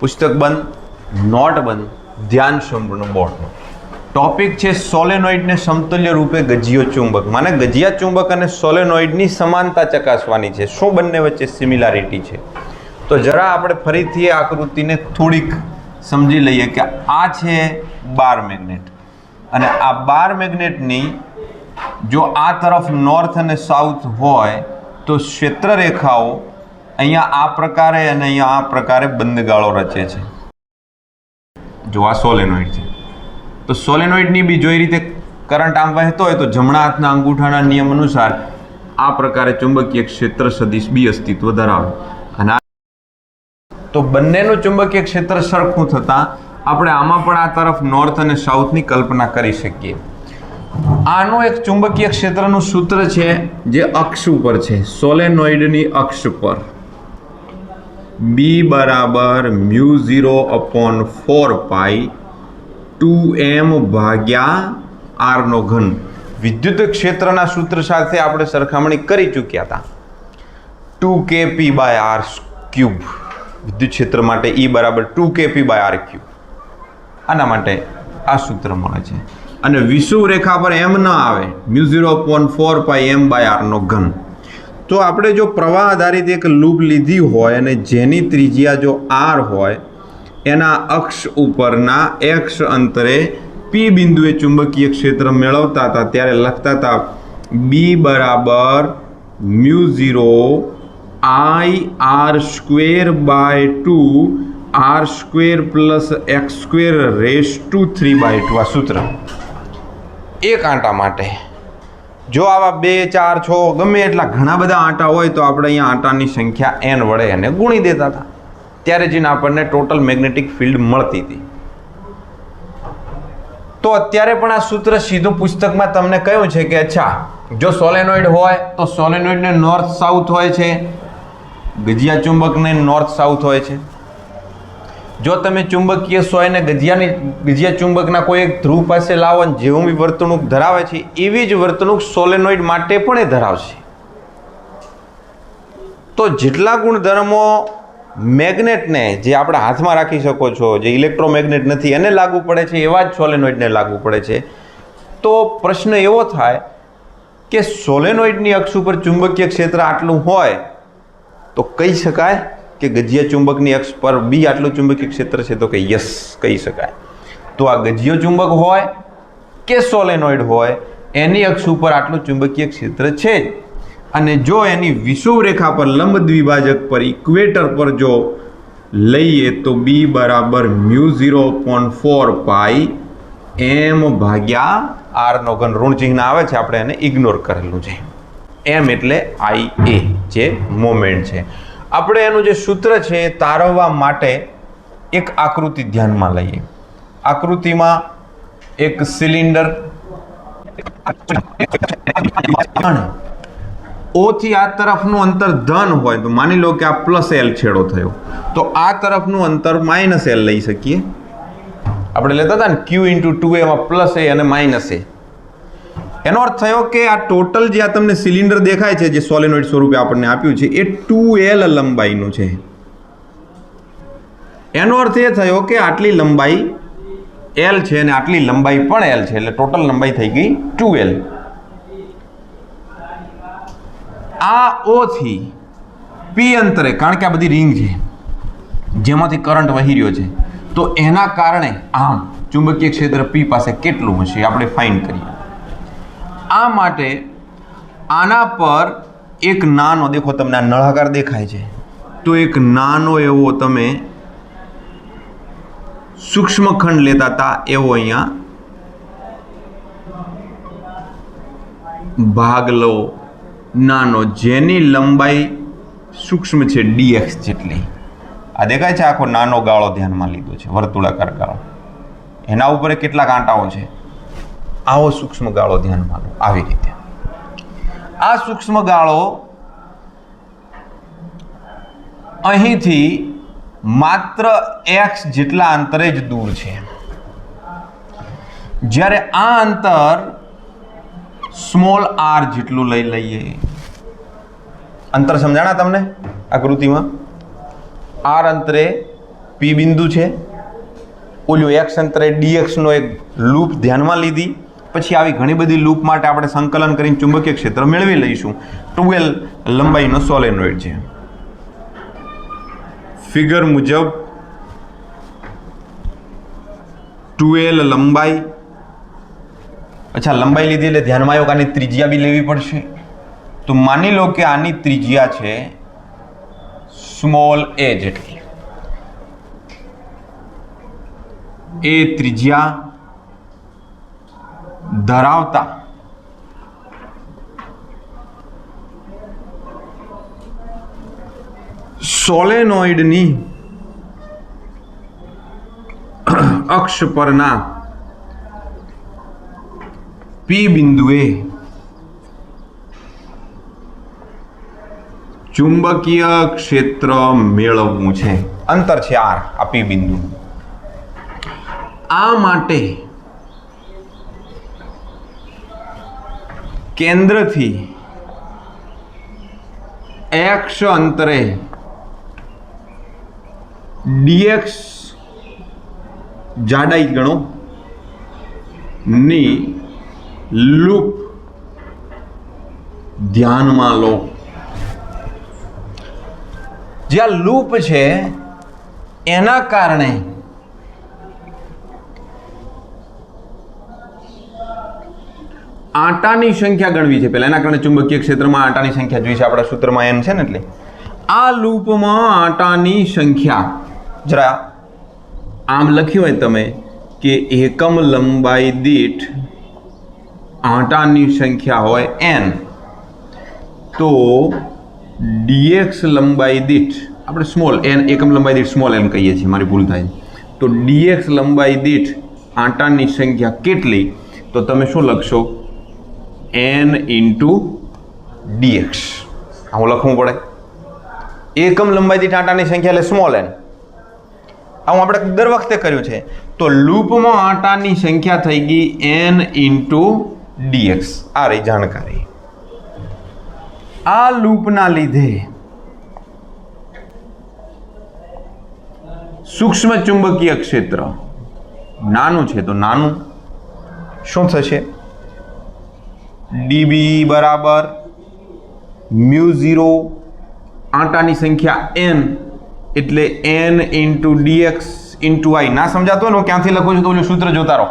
પુસ્તક બંધ, નોટ બંધ, ધ્યાન સંપૂર્ણ બોર્ડનો. ટોપિક છે સોલેનોઇડને સમતુલ્ય રૂપે ગજીય ચુંબક. માને ગજીયા ચુંબક અને સોલેનોઇડની સમાનતા ચકાસવાની છે. શું બંને વચ્ચે સિમિલારિટી છે? તો જરા આપણે ફરીથી આ આકૃતિને થોડીક સમજી લઈએ કે આ છે બાર મેગ્નેટ અને આ બાર મેગ્નેટની જો આ તરફ નોર્થ અને સાઉથ હોય તો ક્ષેત્ર રેખાઓ અહીંયા આ પ્રકારે અને અહીંયા આ પ્રકારે બંધ ગાળો રચે છે. જો આ સોલેનોઇડ છે તો સોલેનોઇડની બી જો એ રીતે કરંટ આમ વહેતો હોય તો જમણા હાથના અંગૂઠાના નિયમ અનુસાર આ પ્રકારે ચુંબકીય ક્ષેત્ર સદિશ બી અસ્તિત્વ ધરાવે. અને તો બંનેનું ચુંબકીય ક્ષેત્ર સરખું થતાં આપણે આમાં પણ આ તરફ નોર્થ અને સાઉથની કલ્પના કરી શકીએ. આનું એક ચુંબકીય ક્ષેત્રનું સૂત્ર છે જે અક્ષ ઉપર છે, સોલેનોઇડની અક્ષ પર. B બરાબર μ0/4π 2m ભાગ્યા r નો ઘન. વિદ્યુત ક્ષેત્રના સૂત્ર સાથે આપણે સરખામણી કરી ચૂક્યા હતા. 2kp/r cube. વિદ્યુત ક્ષેત્ર માટે E બરાબર 2kp/r ક્યુબ. આના માટે આ સૂત્ર મળે છે. અને વિષુવ રેખા પર એમ ન આવે, μ0/4π m/r નો ઘન. તો આપણે જો પ્રવાહ આધારિત એક લૂપ લીધી હોય અને જેની ત્રિજ્યા જો r હોય, એના અક્ષ ઉપરના x અંતરે p બિંદુએ ચુંબકીય ક્ષેત્ર મેળવતા હતા ત્યારે લખતા હતા B બરાબર μ0I/r² r² + x² 3/2. આ સૂત્ર એક આંટા માટે. જો આવા 2, 4, 6 ગમે એટલા ઘણા બધા આંટા હોય તો આપણે અહીંયા આંટાની સંખ્યા n વડે એને ગુણી દેતા હતા, ત્યારે જઈને આપણને ટોટલ મેગ્નેટિક ફિલ્ડ મળતી હતી. તો અત્યારે પણ આ સૂત્ર સીધું પુસ્તકમાં તમને કહ્યું છે કે અચ્છા, જો સોલેનોઇડ હોય તો સોલેનોઇડને નોર્થ સાઉથ હોય છે, ગજીયા ચુંબકને નોર્થ સાઉથ હોય છે. જો તમે ચુંબકીય સોયને ગજીયા ચુંબકના કોઈ એક ધ્રુવ પાસે લાવો અને જેવું બી વર્તણૂક ધરાવે છે એવી જ વર્તણૂક સોલેનોઇડ માટે પણ એ ધરાવશે. તો જેટલા ગુણધર્મો મેગ્નેટને જે આપણે હાથમાં રાખી શકો છો, જે ઇલેક્ટ્રોમેગ્નેટ નથી એને લાગુ પડે છે, એવા જ સોલેનોઇડને લાગુ પડે છે. તો પ્રશ્ન એવો થાય કે સોલેનોઇડની અક્ષ ઉપર ચુંબકીય ક્ષેત્ર આટલું હોય તો કહી શકાય કે ગજીય ચુંબકની અક્ષ પર બી આટલું ચુંબકીય ક્ષેત્ર છે? તો કે યસ, કહી શકાય. તો આ ગજીય ચુંબક હોય કે સોલેનોઇડ હોય, એની અક્ષ ઉપર આટલું ચુંબકીય ક્ષેત્ર છે જ. અને જો એની વિષુવ રેખા પર લંબ દ્વિભાજક પર ઇક્વેટર પર જો લઈએ તો B બરાબર μ0/4π m/r નો ઘન. ઋણ ચિહ્ન આવે છે, આપણે એને ઇગ્નોર કરેલું છે. m એટલે IA જે મોમેન્ટ છે. આપણે એનું જે સૂત્ર છે એ તારવવા માટે એક આકૃતિ ધ્યાનમાં લઈએ. આકૃતિમાં એક સિલિન્ડર O થી આ તરફનું અંતર ધન હોય તો માની લો કે આ +L છેડો થયો, તો આ તરફનું અંતર -L લઈ શકીએ. આપણે લેતા હતા ને Q × 2a માં +a અને -a. એનો અર્થ થયો કે આ ટોટલ જે આ તમને સિલિન્ડર દેખાય છે, જે સોલેનોઇડ સ્વરૂપે આપણને આપ્યું છે, એ 2L લંબાઈનું છે. એનો અર્થ એ થયો કે આટલી લંબાઈ L છે અને આટલી લંબાઈ પણ L છે, એટલે ટોટલ લંબાઈ થઈ ગઈ 2L. આ O થી P અંતરે, કારણ કે આ બધી રિંગ છે જેમાંથી કરંટ વહી રહ્યો છે, તો એના કારણે આમ ચુંબકીય ક્ષેત્ર P પાસે કેટલું હશે આપણે ફાઇન્ડ કરીએ. આ માટે આના પર એક નાનો, દેખો તમને આ નળાકાર દેખાય છે, તો એક નાનો એવો તમે સૂક્ષ્મ ખંડ લેતા હતા એવો અહીંયા ભાગ લો નાનો, જેની લંબાઈ સૂક્ષ્મ છે dx જેટલી. આ દેખાય છે આખો નાનો ગાળો ધ્યાનમાં લીધો છે, વર્તુળાકાર ગાળો. એના ઉપર કેટલા કાંટાઓ છે, આવો સૂક્ષ્મ ગાળો ધ્યાનમાં લો. આવી રીતે આ સૂક્ષ્મ ગાળો અહીંથી માત્ર x જેટલા અંતરે જ દૂર છે. જ્યારે આ અંતર સ્મોલ r જેટલું લઈ લઈએ. અંતર સમજાણા તમને આકૃતિમાં? r અંતરે પી બિંદુ છે, ઓલું એક્સ અંતરે ડીએક્સનો એક લૂપ ધ્યાનમાં લીધી, પછી આવી ઘણી બધી લૂપ માટે આપણે સંકલન કરીને ચુંબકીય ક્ષેત્ર મેળવી લઈશું. 2L લંબાઈનો સોલેનોઇડ છે. ફિગર મુજબ 2L લંબાઈ. અચ્છા, લંબાઈ લીધી એટલે ધ્યાનમાં આવ્યો કે આની ત્રિજ્યા બી લેવી પડશે. તો માની લો કે આની ત્રિજ્યા છે સ્મોલ a જેટલી. એ ત્રિજ્યા ધરાવતા સોલેનોઇડની અક્ષ પરના પી બિંદુએ ચુંબકીય ક્ષેત્ર મેળવવું છે. અંતર છે r, આ પી બિંદુ. આ માટે કેન્દ્રથી x અંતરે dx જાડાઈ ગણો ની લૂપ ધ્યાનમાં લો. જે આ લૂપ છે એના કારણે આંટાની સંખ્યા ગણવી છે. પહેલા એના કારણે ચુંબકીય ક્ષેત્રમાં આંટાની સંખ્યા જોઈ છે. આપણા સૂત્રમાં n છે ને, એટલે આ લૂપમાં આંટાની સંખ્યા જરા આમ લખ્યું હોય તમે કે એકમ લંબાઈ દીઠ આંટાની સંખ્યા હોય n, તો dx લંબાઈ દીઠ આપણે સ્મોલ n એકમ લંબાઈ દીઠ સ્મોલ n કહીએ છીએ, મારી ભૂલ થાય. તો dx લંબાઈ દીઠ આંટાની સંખ્યા કેટલી? તો તમે શું લખશો? n into dx. આવું લખવું પડે. એકમ લંબાઈ દીઠ આંટાની સંખ્યા એટલે સ્મોલ n. આવું આપણે દર વખતે કર્યું છે. તો લૂપમાં આંટાની સંખ્યા થઈ ગઈ n ઇન્ટુ dx. આ રહી જાણકારી. આ લૂપના લીધે સૂક્ષ્મ ચુંબકીય ક્ષેત્ર નાનું છે, તો નાનું શું થશે? dB બરાબર μ0 આંટાની સંખ્યા n એટલે n into dx into i. ના સમજાતો ને ક્યાંથી લખું છું તો ઓલું સૂત્ર જોતા રહો.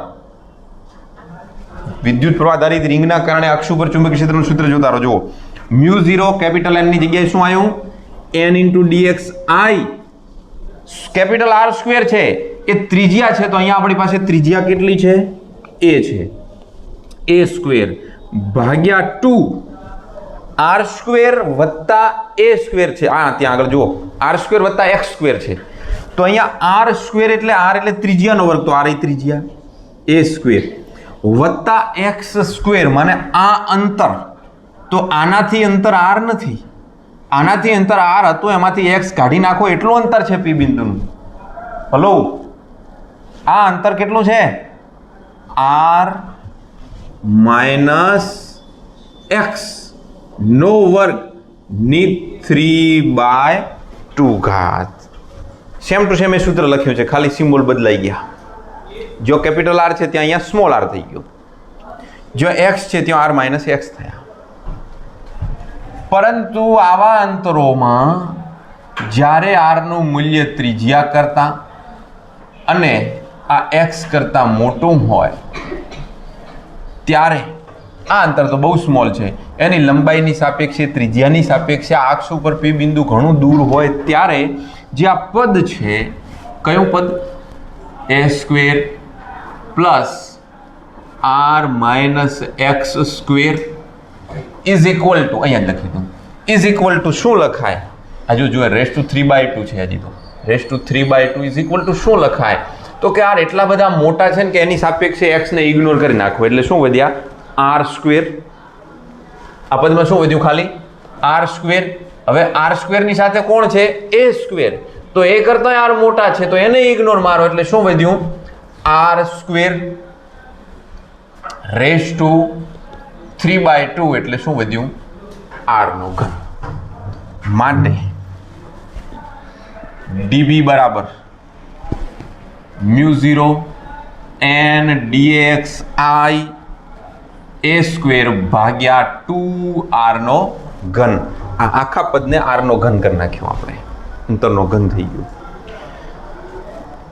વિદ્યુત પ્રવાહ આધારિત રિંગના કારણે અક્ષ ઉપર ચુંબકીય ક્ષેત્રનું સૂત્ર જોતા રહો. જુઓ, μ0 કેપિટલ n ની જગ્યાએ શું આવ્યું? n into dx i. Capital r square છે એ ત્રિજ્યા છે, તો અહીંયા આપણી પાસે ત્રિજ્યા કેટલી છે? a છે. a સ્ક્વેર ભાગ્યા 2 r સ્ક્વેર વત્તા a સ્ક્વેર છે. હા, ત્યાં આગળ જુઓ, r સ્ક્વેર વત્તા x સ્ક્વેર છે. તો અહીંયા r સ્ક્વેર એટલે r એટલે ત્રિજ્યાનો વર્ગ, તો r એ ત્રિજ્યા a સ્ક્વેર વત્તા x સ્ક્વેર, મને આ અંતર, તો આનાથી અંતર r નથી, આનાથી અંતર r હતું, એમાંથી x કાઢી નાખો એટલું અંતર છે પી બિંદુનું. હલો, આ અંતર કેટલું છે? r માઇનસ x નો વર્ગ ની 3/2. સેમ ટુ સેમ એ સૂત્ર લખ્યું છે, ખાલી સિમ્બોલ બદલાઈ ગયા. જો કેપિટલ R છે ત્યાં અહીંયા સ્મોલ r થઈ ગયો, જો x છે ત્યાં r માઇનસ x થયા. પરંતુ આવા અંતરોમાં જ્યારે r નું મૂલ્ય ત્રિજ્યા કરતા અને આ x કરતા મોટું હોય ત્યારે આ અંતર તો બહુ સ્મોલ છે, એની લંબાઈની સાપેક્ષે ત્રિજ્યાની સાપેક્ષે આ અક્ષ ઉપર પી બિંદુ ઘણું દૂર હોય ત્યારે જે આ પદ છે, કયું પદ? a square plus r minus x square is equal two, અહીંયા જ લખી દઉં, ઇઝ ઇક્વલ ટુ શું લખાય? હજુ જો રેસ ટુ 3/2 છે, હજી તો raise to 3/2 is equal two શું લખાય? તો કે r એટલા બધા મોટા છે ને કે એની સાપેક્ષે x ને ઇગ્નોર કરી નાખો એટલે શું વધ્યા? r square. આ પદમાં શું વધ્યું? ખાલી r સ્ક્વેર. હવે r સ્ક્વેર ની સાથે કોણ છે? a square. તો એ કરતા r મોટા છે તો એને ઇગ્નોર મારો એટલે શું વધ્યું? r સ્ક્વેર રેસ ટુ 3/2 એટલે શું વધ્યું? r નો ઘન. માટે dB બરાબર mu 0 n dx I a square ભાગ્યા 2r નો ઘન. આ આખા પદને r નો ઘન કરી નાખ્યો આપણે, અંતરનો ઘન થઈ ગયો.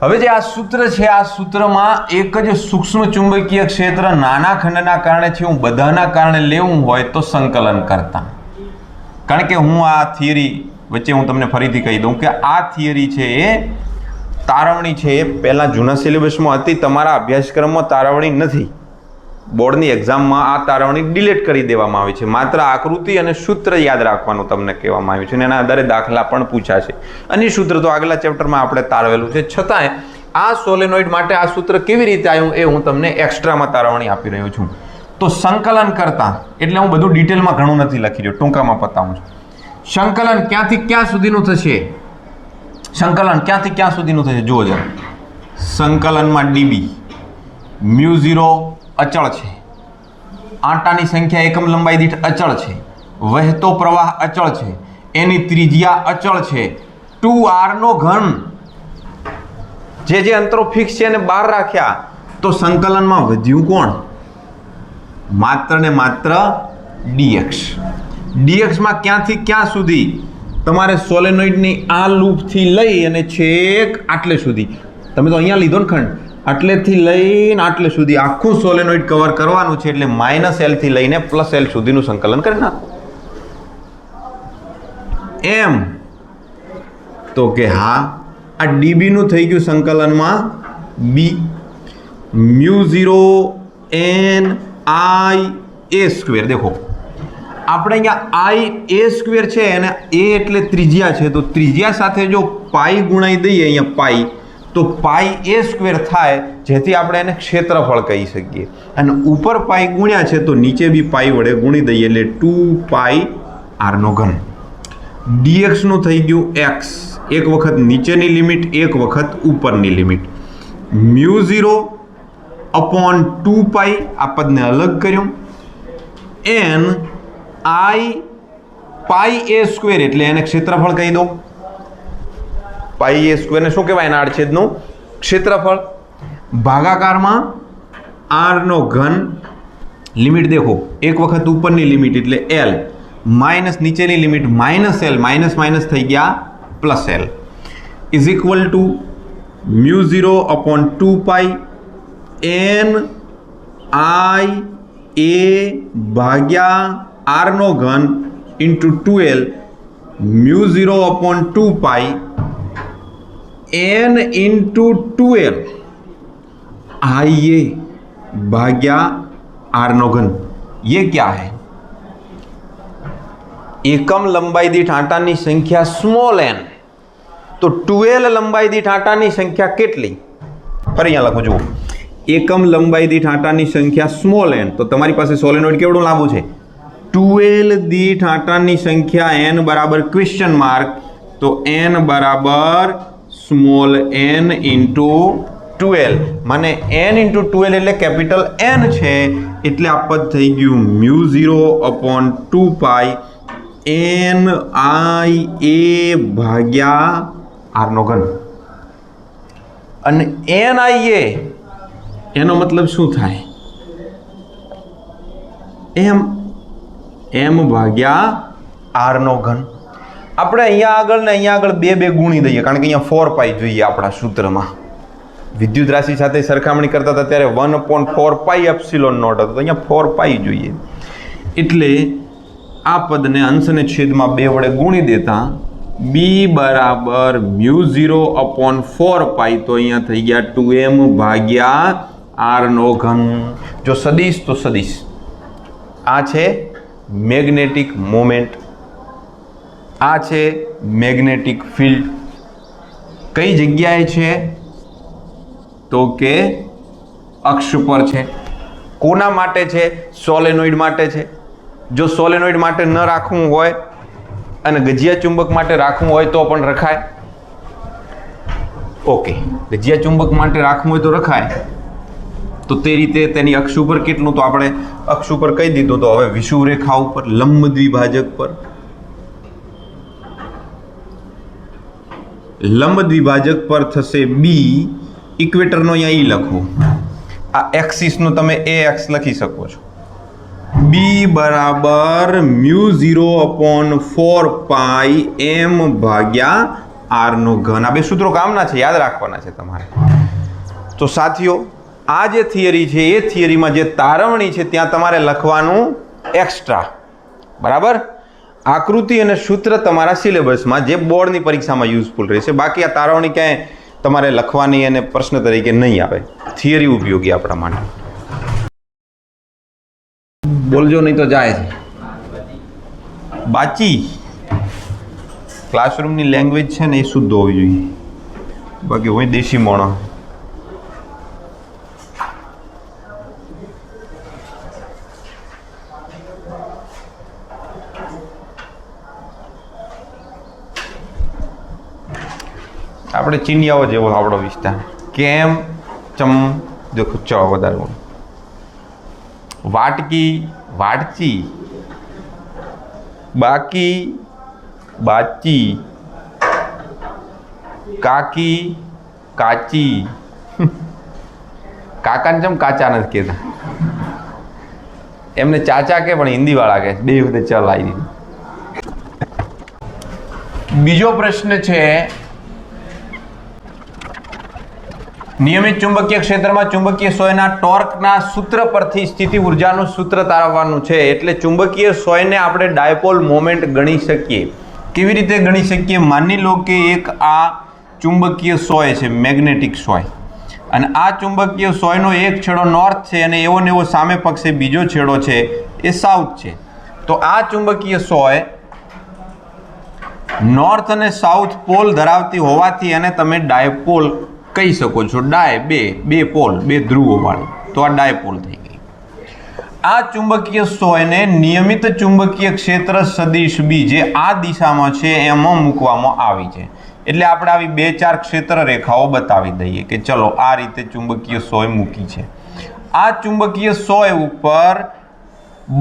હવે જે આ સૂત્ર છે, આ સૂત્રમાં એક જ સૂક્ષ્મ ચુંબકીય ક્ષેત્ર નાના ખંડના કારણે છે, હું બધાના કારણે લેવું હોય તો સંકલન કરતા. કારણ કે હું આ થિયરી વચ્ચે હું તમને ફરીથી કહી દઉં કે આ થિયરી છે એ તારવણી છે, એ પહેલાં જૂના સિલેબસમાં હતી, તમારા અભ્યાસક્રમમાં તારવણી નથી. બોર્ડની એક્ઝામમાં આ તારવણી ડિલીટ કરી દેવામાં આવી છે. માત્ર આકૃતિ અને સૂત્ર યાદ રાખવાનું તમને કહેવામાં આવ્યું છે અને એના આધારે દાખલા પણ પૂછાશે. અને એ સૂત્ર તો આગલા ચેપ્ટરમાં આપણે તારવેલું છે. છતાંય આ સોલેનોઇડ માટે આ સૂત્ર કેવી રીતે આવ્યું એ હું તમને એક્સ્ટ્રામાં તારવણી આપી રહ્યો છું. તો સંકલન કરતા, એટલે હું બધું ડિટેલમાં ઘણું નથી લખી રહ્યો, ટૂંકામાં પતાવું છું. સંકલન ક્યાંથી ક્યાં સુધીનું થશે? સંકલન ક્યાંથી ક્યાં સુધીનું થશે જુઓ જરા. સંકલનમાં ડીબી મ્યુ 0 અચળ છે, આંટાની સંખ્યા એકમ લંબાઈ દીઠ અચળ છે, વહેતો પ્રવાહ અચળ છે, એની ત્રિજ્યા અચળ છે, 2r નો ઘન. જે અંતરો ફિક્સ છે એને બહાર રાખ્યા તો સંકલનમાં વધ્યું કોણ? માત્ર ને માત્ર dx. dx માં ક્યાંથી ક્યાં સુધી? તમારે સોલેનોઇડની આ લૂપથી લઈ અને છેક આટલે સુધી, તમે તો અહીંયા લીધો ને ખંડ, આટલેથી લઈને આટલે સુધી આખું સોલેનોઇડ કવર કરવાનું છે. એટલે -l થી લઈને +l સુધીનું સંકલન કરી નાખો. એમ તો કે હા, આ ડીબી નું થઈ ગયું સંકલનમાં B. Mu 0 n I a square. દેખો આપણે અહીંયા I a સ્ક્વેર છે અને a એટલે ત્રિજ્યા છે, તો ત્રિજ્યા સાથે જો પાઈ ગુણાઈ દઈએ અહીંયા પાઈ, તો પાઈ a સ્ક્વેર થાય, જેથી આપણે એને ક્ષેત્રફળ કહી શકીએ. અને ઉપર પાઈ ગુણ્યા છે તો નીચે બી પાઈ વડે ગુણી દઈએ એટલે 2πr નો ઘન. dx નું થઈ ગયું x, એક વખત નીચેની લિમિટ, એક વખત ઉપરની લિમિટ. મ્યુ 0 અપોન 2π, આ પદને અલગ કર્યું, n I pi a square, એટલે એને ક્ષેત્રફળ કહી દો. પાઈ a સ્ક્વેર ને શું કહેવાય? એના આડછેદનું ક્ષેત્રફળ. ભાગાકારમાં r નો ઘન. લિમિટ દેખો, એક વખત ઉપરની લિમિટ એટલે l, માઇનસ નીચેની લિમિટ -l, માઇનસ માઇનસ થઈ ગયા +l, is equal to mu 0 upon 2π n I a ભાગ્યા r નો ઘન into 2l, mu 0 upon 2π n into 2l IA भाग्या r नो घन. ये क्या है? एकम लंबाई दीठ आंटानी संख्या स्मॉल n, तो 2l लंबाई दीठ आंटानी संख्या કેટલી? ફરી અહીંયા લખો જુઓ. એકમ લંબાઈ દીઠ આંટાની સંખ્યા સ્મોલ n, તો તમારી પાસે સોલેનોઇડ કેવડું લાંબુ છે? 2l દીઠ આંટાની સંખ્યા n બરાબર ક્વેશ્ચન માર્ક, તો n બરાબર સ્મોલ n ઇન્ટુ 2l. મને n ઇન્ટુ 2l એટલે કેપિટલ n છે, એટલે આ પદ થઈ ગયું mu 0 upon 2π n I a ભાગ્યા r નો ઘન. અને n I a એનો મતલબ શું થાય? m ભાગ્યા r નો ઘન. આપણે અહીંયા આગળ ને અહીંયા આગળ બે ગુણી દઈએ, કારણ કે અહીંયા 4π જોઈએ આપણા સૂત્રમાં. વિદ્યુત રાશિ સાથે સરખામણી કરતા હતા ત્યારે 1/4π એપ્સિલોન નોટ હતો, તો અહીંયા 4π જોઈએ. એટલે આ પદને અંશ અને છેદમાં 2 વડે ગુણી દેતા b બરાબર મ્યુ 0 અપોન 4π, તો અહીંયા થઈ ગયા 2m ભાગ્યા r નો ઘન. જો સદિશ તો સદિશ. આ છે મેગ્નેટિક મોમેન્ટ, આ છે મેગ્નેટિક ફિલ્ડ. કઈ જગ્યાએ છે? તો કે અક્ષ પર છે. કોના માટે છે? સોલેનોઇડ માટે છે. જો સોલેનોઇડ માટે ન રાખવું હોય અને ગજિયા ચુંબક માટે રાખવું હોય તો પણ રખાય. ઓકે, ગજિયા ચુંબક માટે રાખવું હોય તો રખાય. તો તે રીતે તેની અક્ષ ઉપર કેટલું? તો આપણે અક્ષ ઉપર કહી દીધું. તો હવે વિષુવ રેખા ઉપર લંબ દ્વિભાજક પર, લંબ દ્વિભાજક પર થશે b ઇક્વેટરનો અહીંયા ઈ લખવું, આ એક્સિસનો તમે એ એક્સ લખી શકો છો. બી બરાબર μ0/4πm/r². આ બે સૂત્રો કામના છે, યાદ રાખવાના છે તમારે. તો સાથીઓ, આ જે થિયરી છે એ થિયરીમાં જે તારવણી છે ત્યાં તમારે લખવાનું એક્સ્ટ્રા. બરાબર? આકૃતિ અને સૂત્ર તમારા સિલેબસમાં જે બોર્ડની પરીક્ષામાં યુઝફુલ રહેશે. બાકી આ તારવણી ક્યાંય તમારે લખવાની અને પ્રશ્ન તરીકે નહીં આવે. થિયરી ઉપયોગી આપણા માટે. બોલજો નહીં તો જાય છે. બાચી ક્લાસરૂમની લેંગ્વેજ છે ને એ શુદ્ધ હોવી જોઈએ, બાકી હોય દેશી મોણો. આપણે ચીનિયાઓ જેવો આપણો વિસ્તાર. કેમ ચમ દેખો ચ વધારે. વાટકી વાટચી, બાકી બાચી, કાકી કાચી. કાકાને ચમ કાચા નથી કહેતા, એમને ચાચા કે પણ હિન્દી વાળા કે બે વખતે ચલ આવી દીધું. બીજો પ્રશ્ન છે, નિયમિત ચુંબકીય ક્ષેત્રમાં ચુંબકીય સોયના ટોર્કના સૂત્ર પરથી સ્થિતિ ઉર્જાનું સૂત્ર તારવવાનું છે. એટલે ચુંબકીય સોયને આપણે ડાયપોલ મોમેન્ટ ગણી શકીએ. કેવી રીતે ગણી શકીએ? માની લો કે એક આ ચુંબકીય સોય છે, મેગ્નેટિક સોય, અને આ ચુંબકીય સોયનો એક છેડો નોર્થ છે અને એવો ને એવો સામે પક્ષે બીજો છેડો છે એ સાઉથ છે. તો આ ચુંબકીય સોય નોર્થ અને સાઉથ પોલ ધરાવતી હોવાથી એને તમે ડાયપોલ કહી શકો છો. બે પોલ, બે ધ્રુવો વાળી. તો આ ડાયપોલ થઈ ગઈ. આ ચુંબકીય સોયને નિયમિત ચુંબકીય ક્ષેત્ર સદિશ બી જે આ દિશામાં છે એમાં મૂકવામાં આવી છે. એટલે આપણે આવી 2-4 ક્ષેત્ર રેખાઓ બતાવી દઈએ કે ચલો આ રીતે ચુંબકીય સોય મૂકી છે. આ ચુંબકીય સોય ઉપર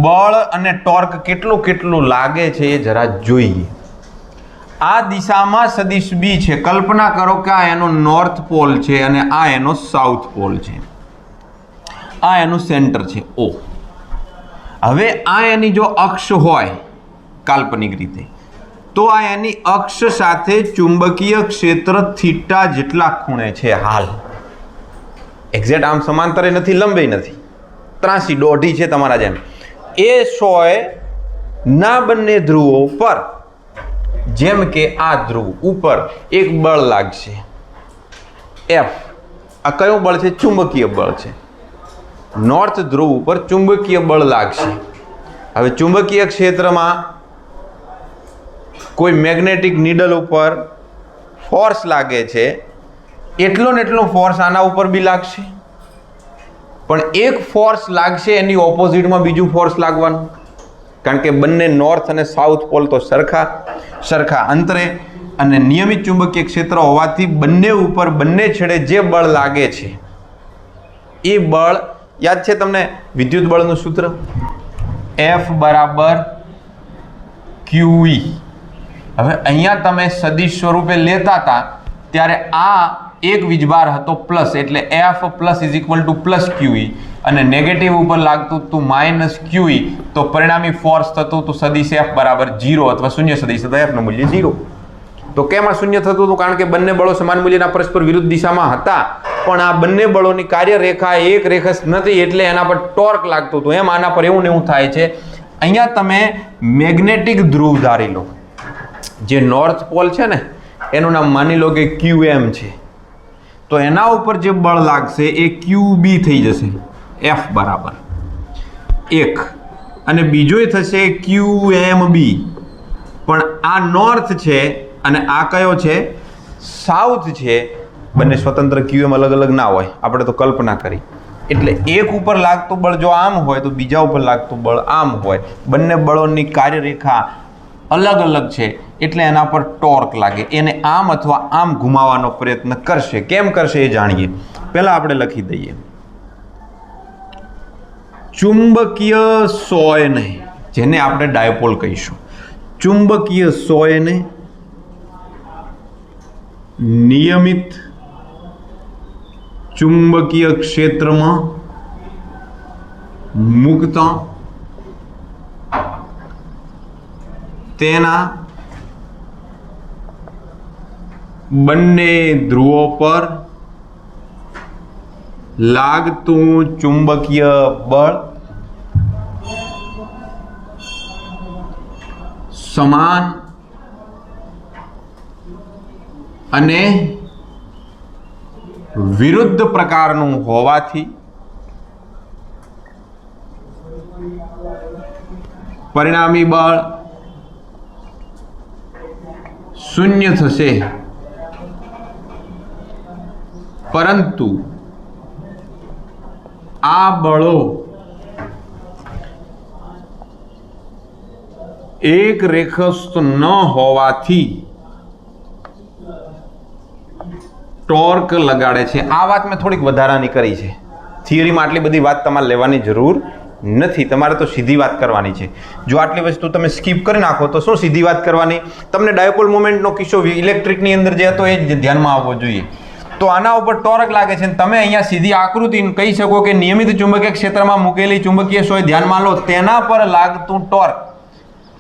બળ અને ટોર્ક કેટલું લાગે છે એ જરા જોઈએ. આ દિશામાં સદિશ બી છે. કલ્પના કરો કે આ એનો નોર્થ પોલ છે અને આ એનો સાઉથ પોલ છે. આ એનું સેન્ટર છે O. હવે આ એની જો અક્ષ હોય કાલ્પનિક રીતે, તો આ એની અક્ષ સાથે ચુંબકીય ક્ષેત્ર થીટા જેટલા ખૂણે છે હાલ. એક્ઝેક્ટ આમ સમાંતરે નથી, લંબે નથી, 83 દોઢી છે તમારા જેમ. એ સોય ના બંને ધ્રુવો પર, જેમ કે આ ધ્રુવ ઉપર એક બળ લાગશે F. આ કયું બળ છે? ચુંબકીય બળ છે. નોર્થ ધ્રુવ ઉપર ચુંબકીય બળ લાગશે. હવે ચુંબકીય ક્ષેત્રમાં કોઈ મેગ્નેટિક નીડલ ઉપર ફોર્સ લાગે છે, એટલો ને એટલો ફોર્સ આના ઉપર બી લાગશે. પણ એક ફોર્સ લાગશે એની ઓપોઝિટમાં બીજું ફોર્સ લાગવાનું, કારણ કે બંને નોર્થ અને સાઉથ પોલ તો સરખા અંતરે અને નિયમિત ચુંબકીય ક્ષેત્ર હોવાથી બંને ઉપર બંને છેડે જે બળ લાગે છે એ બળ યાદ છે તમને? વિદ્યુત બળનું સૂત્ર F બરાબર QE. હવે અહીંયા તમે સદિશ સ્વરૂપે લેતા હતા ત્યારે આ એક વીજભાર હતો પ્લસ, એટલે F plus is equal two plus QE, અને નેગેટિવ ઉપર લાગતું હતું માઇનસ QE, તો પરિણામી ફોર્સ થતું હતું સદિશ F બરાબર 0 અથવા શૂન્ય સદિશ થતા F નું મૂલ્ય 0. તો કેમ આ શૂન્ય થતું હતું? કારણ કે બંને બળો સમાન મૂલ્યના પરસ્પર વિરુદ્ધ દિશામાં હતા, પણ આ બંને બળોની કાર્યરેખા એક રેખા નથી, એટલે એના પર ટોર્ક લાગતું હતું. એમ આના પર એવું ને એવું થાય છે. અહીંયા તમે મેગ્નેટિક ધ્રુવ ધારી લો. જે નોર્થ પોલ છે ને એનું નામ માની લો કે QM છે, તો એના ઉપર જે બળ લાગશે એ QB થઈ જશે F બરાબર 1, અને બીજો થશે QMB. પણ આ નોર્થ છે અને આ કયો છે? સાઉથ છે. બંને સ્વતંત્ર QM અલગ અલગ ના હોય, આપણે તો કલ્પના કરી. એટલે એક ઉપર લાગતું બળ જો આમ હોય તો બીજા ઉપર લાગતું બળ આમ હોય. બંને બળોની કાર્યરેખા અલગ અલગ છે, એટલે એના પર ટોર્ક લાગે. એને આમ અથવા આમ ઘુમાવવાનો પ્રયત્ન કરશે. કેમ કરશે એ જાણીએ. પહેલા આપણે લખી દઈએ ચુંબકીય સોયને, જેને આપણે ડાયપોલ કહીશું. ચુંબકીય સોયને નિયમિત ચુંબકીય ક્ષેત્રમાં મૂકતા તેના બંને ધ્રુવો પર લાગતું ચુંબકીય બળ સમાન અને વિરુદ્ધ પ્રકારનું હોવાથી પરિણામી બળ શૂન્ય થશે, પરંતુ આ બળો એક રેખસ્થ ન હોવાથી ટોર્ક લગાડે છે. આ વાત મેં થોડીક વધારાની કરી છે. થિયરીમાં આટલી બધી વાત તમારે લેવાની જરૂર નથી. તમારે તો સીધી વાત કરવાની છે. જો આટલી વસ્તુ તમે સ્કીપ કરી નાખો તો શું સીધી વાત કરવાની? તમને ડાયપોલ મોમેન્ટનો કિસ્સો ઇલેક્ટ્રિકની અંદર જે હતો એ જ ધ્યાનમાં આવવો જોઈએ. તો આના ઉપર ટોર્ક લાગે છે. તમે અહીંયા સીધી આકૃતિ કહી શકો કે નિયમિત ચુંબકીય ક્ષેત્રમાં મૂકેલી ચુંબકીય સોય ધ્યાનમાં લો, તેના પર લાગતું ટોર્ક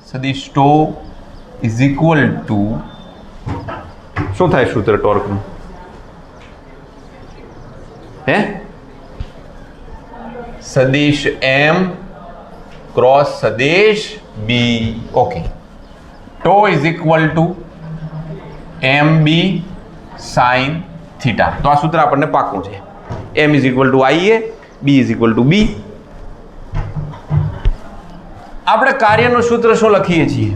સદિશ ટો ઇઝ ઇક્વલ ટુ શું થાય સૂત્ર ટોર્કનું? હે સદિશ એમ ક્રોસ સદિશ B. Okay, tau is equal to M B sine theta. તો આ સૂત્ર આપણને પાકું છે. M is equal to I A, B is equal to B. આપણે કાર્યનું સૂત્ર શું લખીએ છીએ?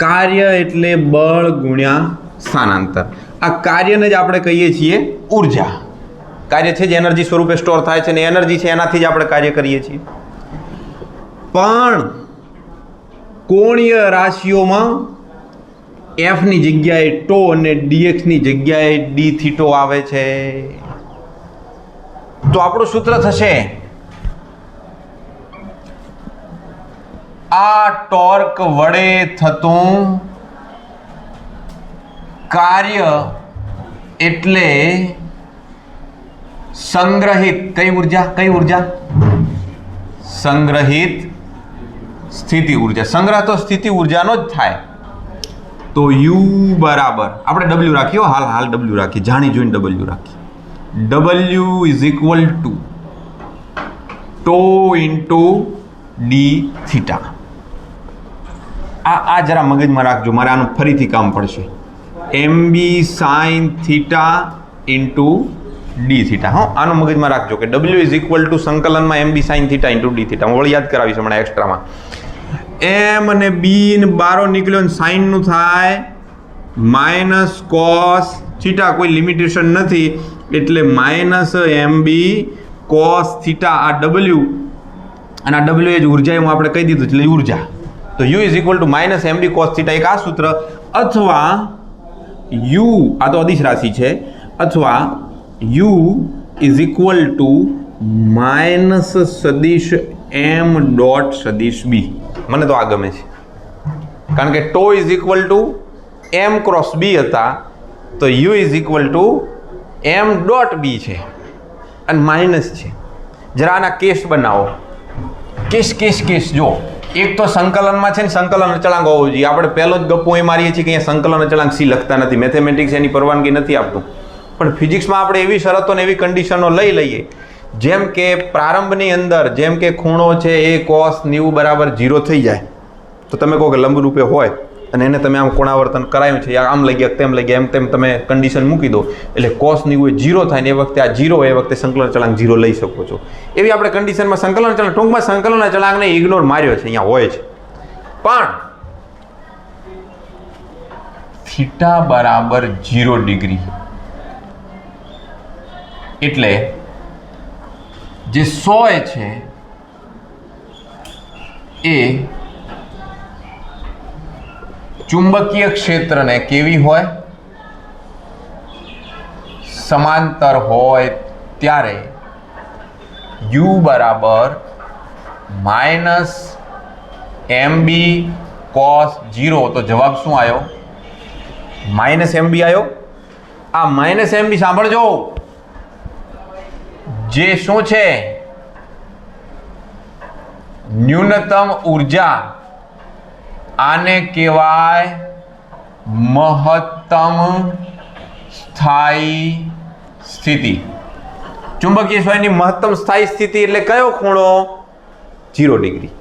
કાર્ય એટલે બળ ગુણ્યા સ્થાનાંતર. આ કાર્યને જ આપણે કહીએ છીએ ઉર્જા. કાર્ય છે જે એનર્જી સ્વરૂપે સ્ટોર થાય છે, ને એનર્જી છે એનાથી જ આપણે કાર્ય કરીએ છીએ. પણ કોણીય રાશિઓમાં એફ ની જગ્યાએ ટો અને ડીએક્સ ની જગ્યાએ ડી થીટો આવે છે. તો આપણું સૂત્ર થશે આ ટોર્ક વડે થતું કાર્ય એટલે સંગ્રહિત કઈ ઉર્જા? સંગ્રહિત સ્થિતિ ઉર્જા. સંગ્રહ તો સ્થિતિ ઉર્જાનો જ થાય. તો યુ બરાબર આપણે ડબલ્યુ રાખ્યો, હાલ ડબલ્યુ રાખી, જાણી જોઈને ડબલ્યુ રાખી. W is equal to tau into d theta. આ જરા મગજમાં રાખજો, મારે આનું ફરીથી કામ પડશે. M B sine theta into d theta. હા, આનું મગજમાં રાખજો કે ડબલ્યુ ઇઝ ઇક્વલ ટુ સંકલનમાં M B sine theta into d theta. હું વળી યાદ કરાવીશ હમણાં એક્સ્ટ્રામાં. એમ અને બી ને બારો નીકળ્યો ને સાઇનનું થાય માઇનસ કોસ થીટા. કોઈ લિમિટેશન નથી એટલે minus M B cos theta. આ ડબલ્યુ અને આ ડબલ્યુ એ જ ઉર્જા હું આપણે કહી દીધું એટલે ઉર્જા. તો U is equal to minus M B cos theta, એક આ સૂત્ર. અથવા યુ, આ તો અદિશ રાશિ છે, અથવા you is equal to minus સદિશ એમ ડોટ સદિશ બી. મને તો આ ગમે છે, કારણ કે tau is equal to M cross B હતા, તો U is equal to M dot B છે અને માઇનસ છે. જરા આના કેસ બનાવો. કેસ જો, એક તો સંકલનમાં છે ને સંકલન અચળાંક હોવો જોઈએ. આપણે પહેલો જ ગપ્પો એ મારીએ છીએ કે અહીંયા સંકલન અચળાંક સી લખતા નથી. મેથેમેટિક્સ એની પરવાનગી નથી આપતું. પણ ફિઝિક્સમાં આપણે એવી શરતો ને એવી કન્ડિશનો લઈ લઈએ, જેમ કે પ્રારંભની અંદર જેમ કે ખૂણો છે એ cos 90 બરાબર 0 થઈ જાય, તો તમે કહો કે લંબરૂપે હોય અને એને તમે આમ કોણાવર્તન કરાયું છે, આમ લઈ ગયા તેમ લઈ ગયા, એમ તેમ તમે કન્ડિશન મૂકી દો એટલે cos 90 એ 0 થાય ને એ વખતે આ 0 એ વખતે સંકલન અચળાંક 0 લઈ શકો છો. એવી આપણે કન્ડિશનમાં સંકલન અચળાંક, ટૂંકમાં સંકલન અચળાંકને ઇગ્નોર માર્યો છે, અહીંયા હોય છે. પણ થીટા બરાબર 0 ડિગ્રી એટલે જે 100 છે એ ચુંબકીય ક્ષેત્રને કેવી હોય? સમાંતર હોય ત્યારે યુ બરાબર માઇનસ એમ બી કોસ 0. તો જવાબ શું આવ્યો? માઇનસ એમ બી આવ્યો. આ માઇનસ એમ બી સાંભળજો, જે શું છે ન્યૂનતમ ઉર્જા આને કહેવાય મહત્તમ સ્થાયી સ્થિતિ. ચુંબકીય સોયની મહત્તમ સ્થાયી સ્થિતિ એટલે કયો ખૂણો? 0 ડિગ્રી.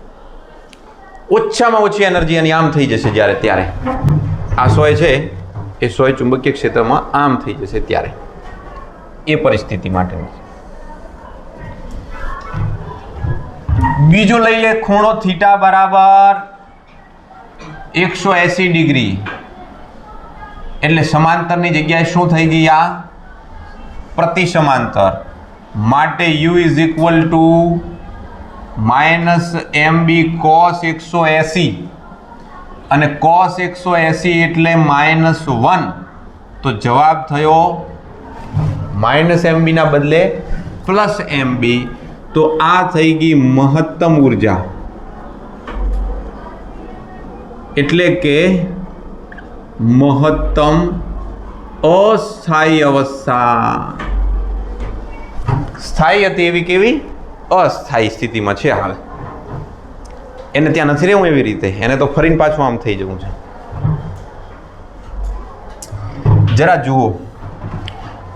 ઓછામાં ઓછી એનર્જી એની આમ થઈ જશે જ્યારે ત્યારે આ સોય છે એ સોય ચુંબકીય ક્ષેત્રમાં આમ થઈ જશે ત્યારે એ પરિસ્થિતિ માટેની. બીજું લઈ લે ખૂણો થીટા બરાબર 180 ડિગ્રી એટલે સમાંતરની જગ્યાએ શું થઈ ગઈ? આ પ્રતિ સમાંતર માટે u is equal to -mb cos 180 અને cos 180 એટલે -1 તો જવાબ થયો -mb ના બદલે +mb. તો આ થઈ ગઈ મહત્તમ ઉર્જા એટલે કે મહત્તમ અસ્થાયી અવસ્થા. સ્થાયી હતી એવી કેવી? અસ્થાયી સ્થિતિમાં છે હાલ. એને ત્યાં નથી રહેવું એવી રીતે, એને તો ફરીને પાછું આમ થઈ જવું છે. જરા જુઓ,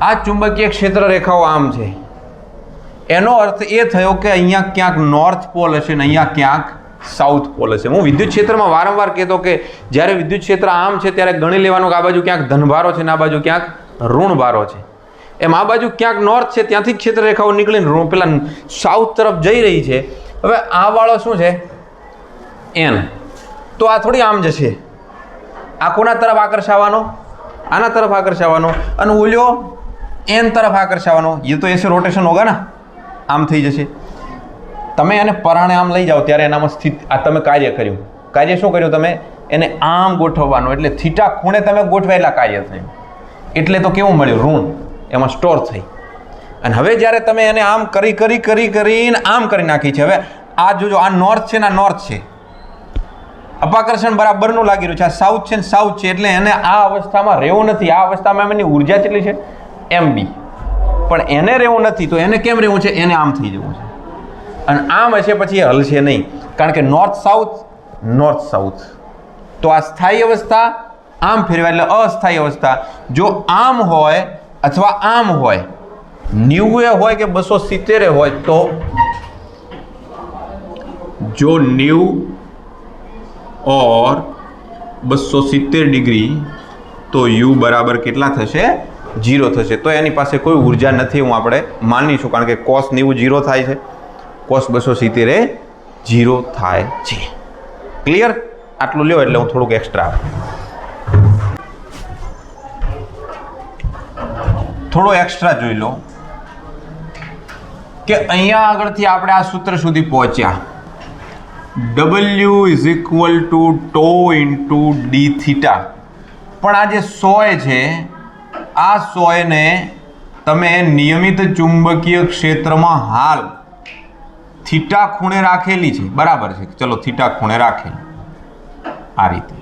આ ચુંબકીય ક્ષેત્ર રેખાઓ આમ છે. એનો અર્થ એ થયો કે અહીંયા ક્યાંક નોર્થ પોલ હશે ને અહીંયા ક્યાંક સાઉથ પોલ હશે. હું વિદ્યુત ક્ષેત્રમાં વારંવાર કહેતો કે જ્યારે વિદ્યુત ક્ષેત્ર આમ છે ત્યારે ગણી લેવાનું કે આ બાજુ ક્યાંક ધનભારો છે ને આ બાજુ ક્યાંક ઋણભારો છે. એમ આ બાજુ ક્યાંક નોર્થ છે ત્યાંથી ક્ષેત્ર રેખાઓ નીકળીને પેલા સાઉથ તરફ જઈ રહી છે. હવે આ વાળો શું છે? એન. તો આ થોડી આમ જશે. આ કોના તરફ આકર્ષાવાનો? આના તરફ આકર્ષાવાનો. અને ઓલ્યો એન તરફ આકર્ષાવાનો. એ તો એસે રોટેશન હોગા ના, આમ થઈ જશે. તમે એને પરાણે આમ લઈ જાઓ ત્યારે એનામાં સ્થિત આ તમે કાર્ય કર્યું. કાર્ય શું કર્યું? તમે એને આમ ગોઠવવાનું એટલે થીટા ખૂણે તમે ગોઠવાયેલા કાર્ય થયું. એટલે તો કેવું મળ્યું? ઋણ. એમાં સ્ટોર થઈ. અને હવે જ્યારે તમે એને આમ કરીને આમ કરી નાખી છે. હવે આ જોજો, આ નોર્થ છે ને આ નોર્થ છે. અપાકર્ષણ બરાબરનું લાગી રહ્યું છે. આ સાઉથ છે ને સાઉથ છે. એટલે એને આ અવસ્થામાં રહેવું નથી. આ અવસ્થામાં એની ઉર્જા કેટલી છે? mb. પણ એને રહેવું નથી. તો એને કેમ રહેવું છે? એને આમ થઈ જવું છે. અને આમ હશે પછી એ હલશે નહીં, કારણ કે નોર્થ સાઉથ. તો આ સ્થાયી અવસ્થા આમ ફેરવાય એટલે અસ્થાયી અવસ્થા. જો આમ હોય અથવા આમ હોય, 90 હોય કે 270 હોય, તો જો 90 और 270 ડિગ્રી તો u બરાબર કેટલા થશે? 0 થશે. તો એની પાસે કોઈ ઉર્જા નથી હું આપણે માનીશું, કારણ કે cos 90 0 થાય છે, cos 270 0 થાય છે. ક્લિયર? આટલું લ્યો એટલે હું થોડુંક એક્સ્ટ્રા જોઈ લો કે અહીંયા આગળથી આપણે આ સૂત્ર સુધી પહોંચ્યા. W is equal to tau into d theta. પણ આ જે સોય છે, આ સોયને તમે નિયમિત ચુંબકીય ક્ષેત્રમાં હાલ થીટા ખૂણે રાખેલી છે. બરાબર છે, ચલો થીટા ખૂણે રાખેલી આ રીતે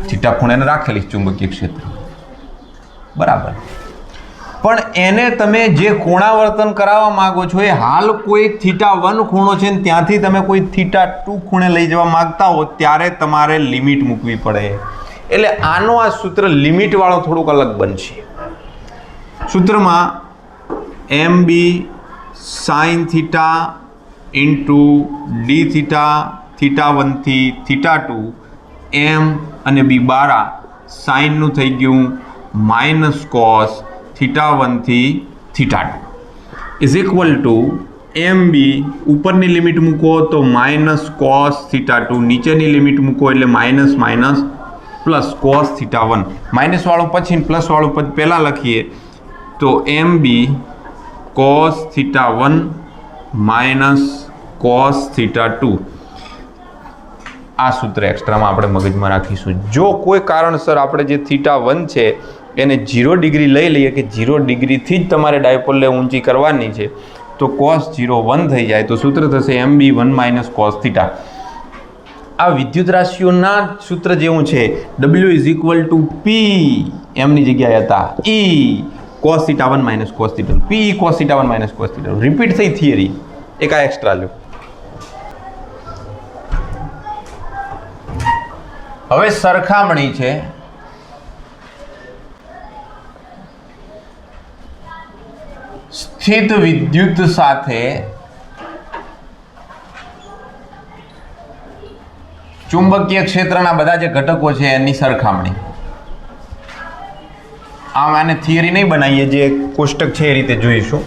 થીટા ખૂણે રાખેલી ચુંબકીય ક્ષેત્ર. બરાબર. પણ એને તમે જે કોણાવર્તન કરાવવા માંગો છો એ હાલ કોઈ θ1 ખૂણો છે ને ત્યાંથી તમે કોઈ θ2 ખૂણે લઈ જવા માંગતા હો ત્યારે તમારે લિમિટ મૂકવી પડે. એટલે આનો આ સૂત્ર લિમિટ વાળો થોડુંક અલગ બનશે. સૂત્રમાં mb sin θ into d theta θ1 થી θ2 m અને b 12 સાઇનનું થઈ ગયું માઇનસ કોસ θ1 થી θ2 ઇઝ ઇક્વલ ટુ mb ઉપરની લિમિટ મૂકો તો માઇનસ કોસ θ2, નીચેની લિમિટ મૂકો એટલે minus minus plus cos θ1. Minus વાળું પછી પ્લસ વાળું પદ પહેલાં લખીએ તો mb કોસ θ1 માઇનસ કોસ θ2. આ સૂત્ર એક્સ્ટ્રામાં આપણે મગજમાં રાખીશું. જો કોઈ કારણસર આપણે જે θ1 છે એને 0 ડિગ્રી લઈ લઈએ કે 0 ડિગ્રીથી જ તમારે ડાયપોલને ઊંચી કરવાની છે તો cos 0 1 થઈ જાય તો સૂત્ર થશે mb1 માઇનસ કોસ θ. આ વિદ્યુત રાશિઓના સૂત્ર જેવું છે. w is equal two p, એમની જગ્યાએ હતા e cos theta 1 minus cos theta 2, P cos theta 1 minus cos theta 2. Repeat થઈ થિયરી, એક આ એક્સ્ટ્રા લ્યો. હવે સરખામણી છે સ્થિત વિદ્યુત સાથે ચુંબકીય ક્ષેત્રના બધા જે ઘટકો છે એની સરખામણી. આમ આને થિયરી નહીં બનાવીએ, જે કોષ્ટક છે એ રીતે જોઈશું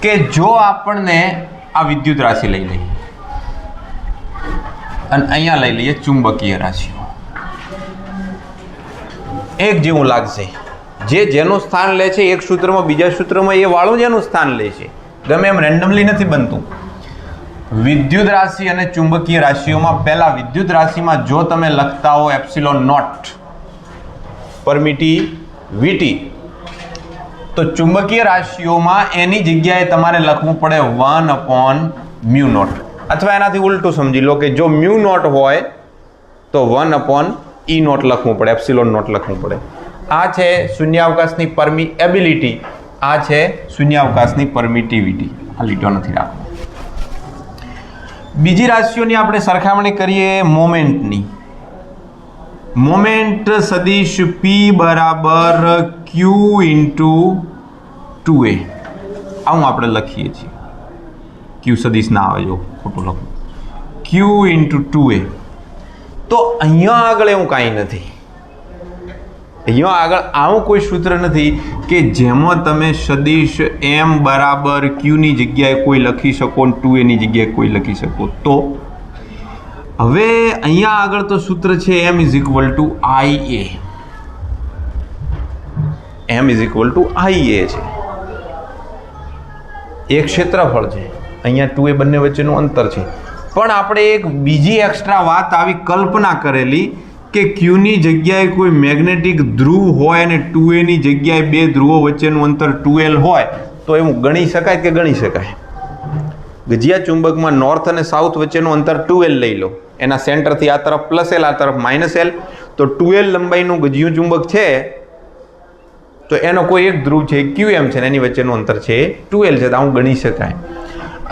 કે જો આપણને આ વિદ્યુત રાશિ લઈ લઈએ અને અહીંયા લઈ લઈએ ચુંબકીય રાશિઓ, એક જેવું લાગશે. જેનું સ્થાન લે છે એક સૂત્રમાં બીજા સૂત્રમાં એ વાળું જેનું સ્થાન લે છે, ગમે એમ રેન્ડમલી નથી બનતું. વિદ્યુત રાશિ અને ચુંબકીય રાશિઓમાં પહેલા વિદ્યુત રાશિમાં જો તમે લખતા હો એપ્સિલોન નોટ પરમિટિવિટી, તો ચુંબકીય રાશિઓમાં એની જગ્યાએ તમારે લખવું પડે 1/μ0, અથવા એનાથી ઉલટું સમજી લો કે જો μ0 હોય તો 1/E0 લખવું પડે, એપ્સિલોન નોટ લખવું પડે. આ છે શૂન્યાવકાશની પરમિએબિલિટી, આ છે શૂન્યાવકાશની પરમિટિવિટી. આ લીટો નથી રાખવો. બીજી રાશિઓની આપણે સરખામણી કરીએ મોમેન્ટની. મોમેન્ટ સદિશ P બરાબર Q ઇન્ટુ 2A, આવું આપણે લખીએ છીએ. Q સદિશ ના આવે, જો ખોટું લખું, Q ઇન્ટુ 2A. તો અહીંયા આગળ એવું કાંઈ નથી. અહીંયા આગળ આવું કોઈ સૂત્ર નથી કે જેમાં તમે સદિશ m બરાબર Qની જગ્યાએ કોઈ લખી શકો અને 2Aની જગ્યાએ કોઈ લખી શકો. તો હવે અહીંયા આગળ તો સૂત્ર છે m is equal two IA. m is equal two IA છે, એક ક્ષેત્રફળ છે, અહીંયા 2A બંને વચ્ચેનું અંતર છે. પણ આપણે એક બીજી એક્સ્ટ્રા વાત આવી કલ્પના કરેલી કે Qની જગ્યાએ કોઈ મેગ્નેટિક ધ્રુવ હોય અને 2Aની જગ્યાએ બે ધ્રુવો વચ્ચેનું અંતર 2L હોય તો એવું ગણી શકાય કે ગણી શકાય? ગજિયા ચુંબકમાં નોર્થ અને સાઉથ વચ્ચેનું અંતર 2L લઈ લો, એના સેન્ટરથી આ તરફ +L, આ તરફ -L, તો 2L લંબાઈનું ગજિયું ચુંબક છે તો એનો કોઈ એક ધ્રુવ છે QM છે, એની વચ્ચેનું અંતર છે 2L છે, તો આવું ગણી શકાય.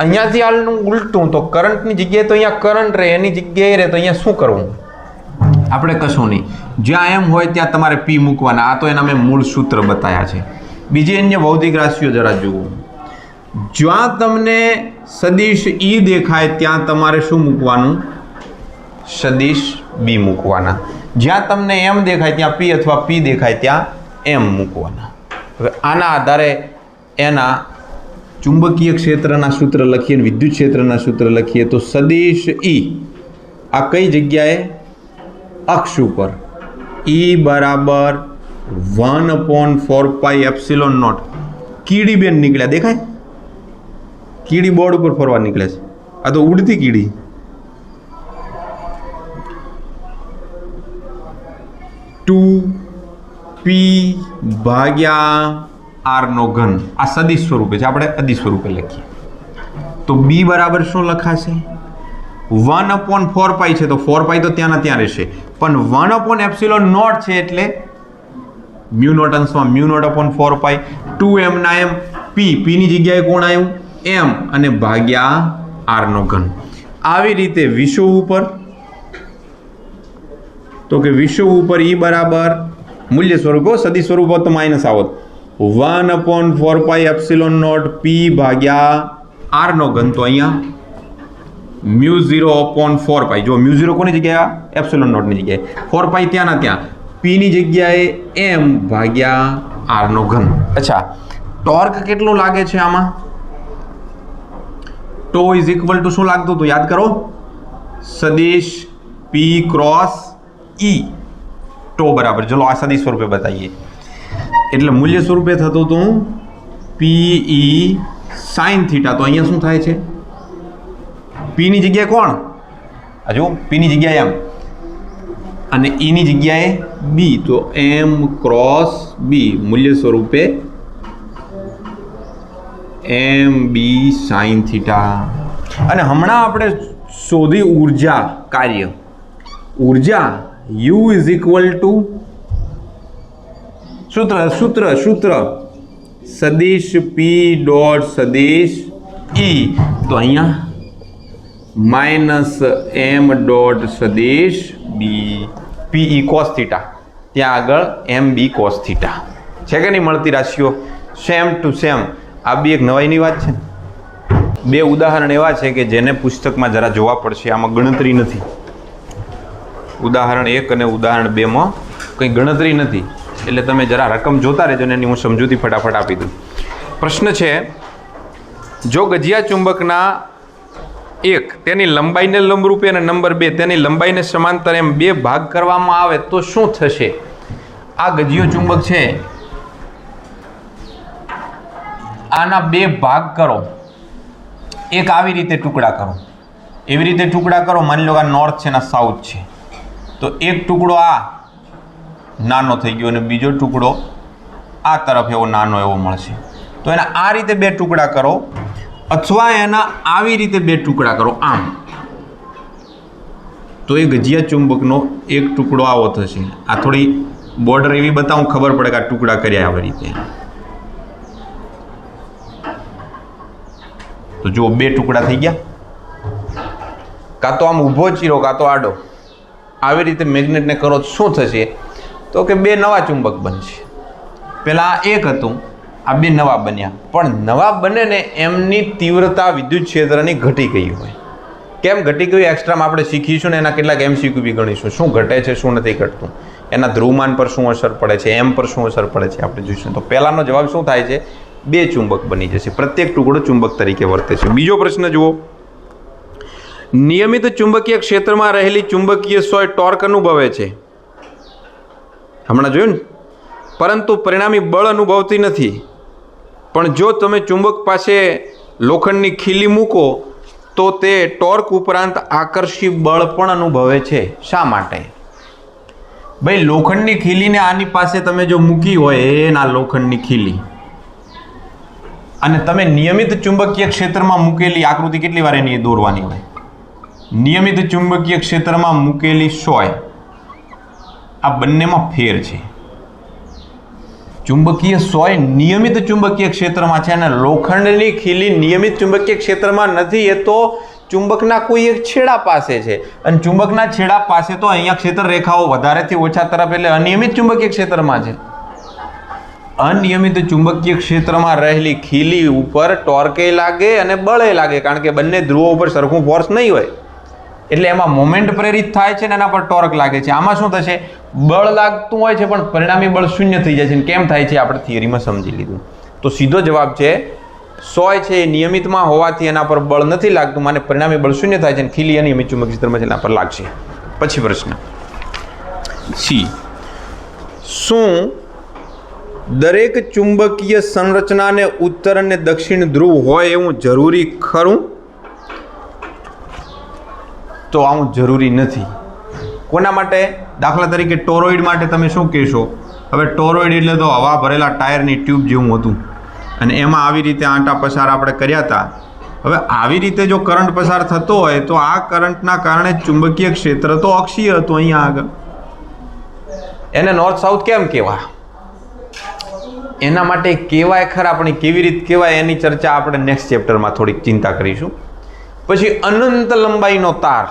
અહીંયાથી હાલનું ઉલટું, તો કરંટની જગ્યાએ તો અહીંયા કરંટ રહે, એની જગ્યાએ રહે, તો અહીંયા શું કરવું? આપણે કશું નહીં, જ્યાં એમ હોય ત્યાં તમારે P મૂકવાના. આ તો એના મેં મૂળ સૂત્ર બતાવ્યા છે. બીજી અન્ય ભૌતિક રાશિઓ જરા જુઓ. જ્યાં તમને સદિશ E દેખાય ત્યાં તમારે શું મૂકવાનું? સદિશ B મૂકવાના. જ્યાં તમને M દેખાય ત્યાં P અથવા P દેખાય ત્યાં M મૂકવાના. હવે આના આધારે એના ચુંબકીય ક્ષેત્રના સૂત્ર લખીએ, વિદ્યુત ક્ષેત્રના સૂત્ર લખીએ. તો સદિશ E આ કઈ જગ્યાએ? અક્ષ ઉપર. E બરાબર 1/4πε0. કીડી બેન નીકળ્યા, દેખાય? કીડી બોર્ડ ઉપર ફરવા નીકળે છે. આ તો ઉડતી કીડી. P ભાગ્યા R નો ઘન. આ સદિશ સ્વરૂપે છે, આપણે અદિશ સ્વરૂપે લખીએ. તો B બરાબર શું લખાશે? 1/4π છે તો 4π તો ત્યાંના ત્યાં રહેશે, પણ 1/ε0 છે એટલે μ0 અંશમાં μ0/4π. 2m ના m, P ની જગ્યાએ કોણ આવ્યું? m, અને ભાગ્યા R નો ઘન. આવી રીતે વિષુવ ઉપર, તો કે વિષુવ ઉપર E બરાબર મૂલ્ય સ્વરૂપો, સદિશ સ્વરૂપો તો માઇનસ આવત, 1/4πε0 P ભાગ્યા R નો ઘન. તો અહીંયા μ0/4π. જો μ0 કોની જગ્યાએ? ε0 ની જગ્યાએ. 4π ત્યાંના ત્યાં, P ની જગ્યાએ m ભાગ્યા R નો ઘન. અચ્છા, ટોર્ક કેટલું લાગે છે આમાં? ટો ઇઝ ઇક્વલ ટુ શું લાગતું હતું? યાદ કરો, સદિશ P ક્રોસ E. ટો બરાબર, ચલો આ સદિશ સ્વરૂપે બતાવીએ. એટલે મૂલ્ય સ્વરૂપે થતું હતું PE sin θ. તો અહીંયા શું થાય છે? P ની જગ્યાએ કોણ? હજુ P ની જગ્યાએ M અને E ની જગ્યાએ B, તો M ક્રોસ B મૂલ્ય સ્વરૂપે MB sin θ. અને હમણાં આપણે શોધી ઉર્જા કાર્ય. ઉર્જા U ઇઝ ઇક્વલ ટુ સૂત્ર સદિશ પી ડોટ સદિશ ઈ, તો અહીંયા -m ડોટ સદિશ બી, પી કોસ થીટા, ત્યાં આગળ એમ બી કોસ થીટા. છે કે નહીં મળતી રાશિઓ? Same to same. આ બી એક નવાઈની વાત છે. બે ઉદાહરણ એવા છે કે જેને પુસ્તકમાં જરા જોવા પડશે, આમાં ગણતરી નથી. ઉદાહરણ 1 અને ઉદાહરણ 2માં કંઈ ગણતરી નથી, એટલે તમે જરા રકમ જોતા રહેજો ને એની હું સમજૂતી ફટાફટ આપી દઉં. પ્રશ્ન છે, જો ગજિયા ચુંબકના 1 તેની લંબાઈને લંબરૂપે અને નંબર 2 તેની લંબાઈને સમાંતર એમ 2 ભાગ કરવામાં આવે તો શું થશે? આ ગજિયો ચુંબક છે, આના 2 ભાગ કરો. એક આવી રીતે ટુકડા કરો, એવી રીતે ટુકડા કરો. માની લો કે આ નોર્થ છે ને સાઉથ છે, તો એક ટુકડો આ નાનો થઈ ગયો અને બીજો ટુકડો આ તરફ એવો નાનો એવો મળશે. તો એના આ રીતે 2 ટુકડા કરો, અથવા એના આવી રીતે 2 ટુકડા કરો આમ, તો એ ગજિયા ચુંબકનો એક ટુકડો આવો થશે. આ થોડી બોર્ડર એવી બતાવું, ખબર પડે કે આ ટુકડા કર્યા આવી રીતે. તો જુઓ 2 ટુકડા થઈ ગયા. કાં તો આમ ઊભો ચીરો કાં તો આડો, આવી રીતે મેગ્નેટને કરો તો શું થશે? તો કે 2 નવા ચુંબક બનશે. પહેલાં આ એક હતું, આ 2 નવા બન્યા. પણ નવા બને ને એમની તીવ્રતા વિદ્યુત ક્ષેત્રની ઘટી ગઈ હોય. કેમ ઘટી ગઈ? એક્સ્ટ્રામાં આપણે શીખીશું ને એના કેટલાક MCQ બી ગણીશું. શું ઘટે છે, શું નથી ઘટતું, એના ધ્રુવમાન પર શું અસર પડે છે, એમ પર શું અસર પડે છે, આપણે જોઈશું. તો પહેલાનો જવાબ શું થાય છે? 2 ચુંબક બની જશે. પ્રત્યેક ટુકડો ચુંબક તરીકે વર્તે છે. બીજો પ્રશ્ન જુઓ, નિયમિત ચુંબકીય ક્ષેત્રમાં રહેલી ચુંબકીય સોય ટોર્ક અનુભવે છે. હમણાં જોયું ને? પરંતુ પરિણામી બળ અનુભવતી નથી. પણ જો તમે ચુંબક પાસે લોખંડની ખીલી મૂકો તો તે ટોર્ક ઉપરાંત આકર્ષી બળ પણ અનુભવે છે. શા માટે? ભાઈ લોખંડની ખીલીને આની પાસે તમે જો મૂકી હોય, એના લોખંડની ખીલી, અને તમે નિયમિત ચુંબકીય ક્ષેત્રમાં મૂકેલી આકૃતિ કેટલી વાર એની દોરવાની હોય? નિયમિત ચુંબકીય ક્ષેત્રમાં મૂકેલી સોય, આ બંનેમાં ફેર છે. ચુંબકીય સોય નિયમિત ચુંબકીય ક્ષેત્રમાં છે અને લોખંડની ખીલી નિયમિત ચુંબકીય ક્ષેત્રમાં નથી. એ તો ચુંબકના કોઈ એક છેડા પાસે છે, અને ચુંબકના છેડા પાસે તો અહીંયા ક્ષેત્ર રેખાઓ વધારેથી ઓછા તરફ, એટલે અનિયમિત ચુંબકીય ક્ષેત્રમાં છે. અનિયમિત ચુંબકીય ક્ષેત્રમાં રહેલી ખીલી ઉપર ટોર્કે લાગે અને બળે લાગે, કારણ કે બંને ધ્રુવો ઉપર સરખું ફોર્સ નહીં હોય, એટલે એમાં મોમેન્ટ પ્રેરિત થાય છે ને એના પર ટોર્ક લાગે છે. આમાં શું થશે? બળ લાગતું હોય છે પણ પરિણામી બળ શૂન્ય થઈ જાય છે. કેમ થાય છે આપણે થિયરીમાં સમજી લીધું. તો સીધો જવાબ છે સોય છે એ નિયમિતમાં હોવાથી એના પર બળ નથી લાગતું, મને પરિણામી બળ શૂન્ય થાય છે, અને ખીલી અનિયમિત ચુંબકીય ક્ષેત્રમાં છે એના પર લાગશે. પછી પ્રશ્ન સી, શું દરેક ચુંબકીય સંરચનાને ઉત્તર અને દક્ષિણ ધ્રુવ હોય એવું જરૂરી ખરું? તો આવું જરૂરી નથી. કોના માટે? દાખલા તરીકે ટોરોઇડ માટે તમે શું કહેશો? હવે ટોરોઇડ એટલે તો હવા ભરેલા ટાયરની ટ્યુબ જેવું હતું, અને એમાં આવી રીતે આંટા પસાર આપણે કર્યા હતા. હવે આવી રીતે જો કરંટ પસાર થતો હોય તો આ કરંટના કારણે ચુંબકીય ક્ષેત્ર તો અક્ષીય હતું અહીંયા આગળ. એને નોર્થ સાઉથ કેમ કહેવાય? એના માટે કહેવાય ખરા, પણ કેવી રીતે કહેવાય એની ચર્ચા આપણે નેક્સ્ટ ચેપ્ટરમાં થોડીક ચિંતા કરીશું. પછી અનંત લંબાઈનો તાર,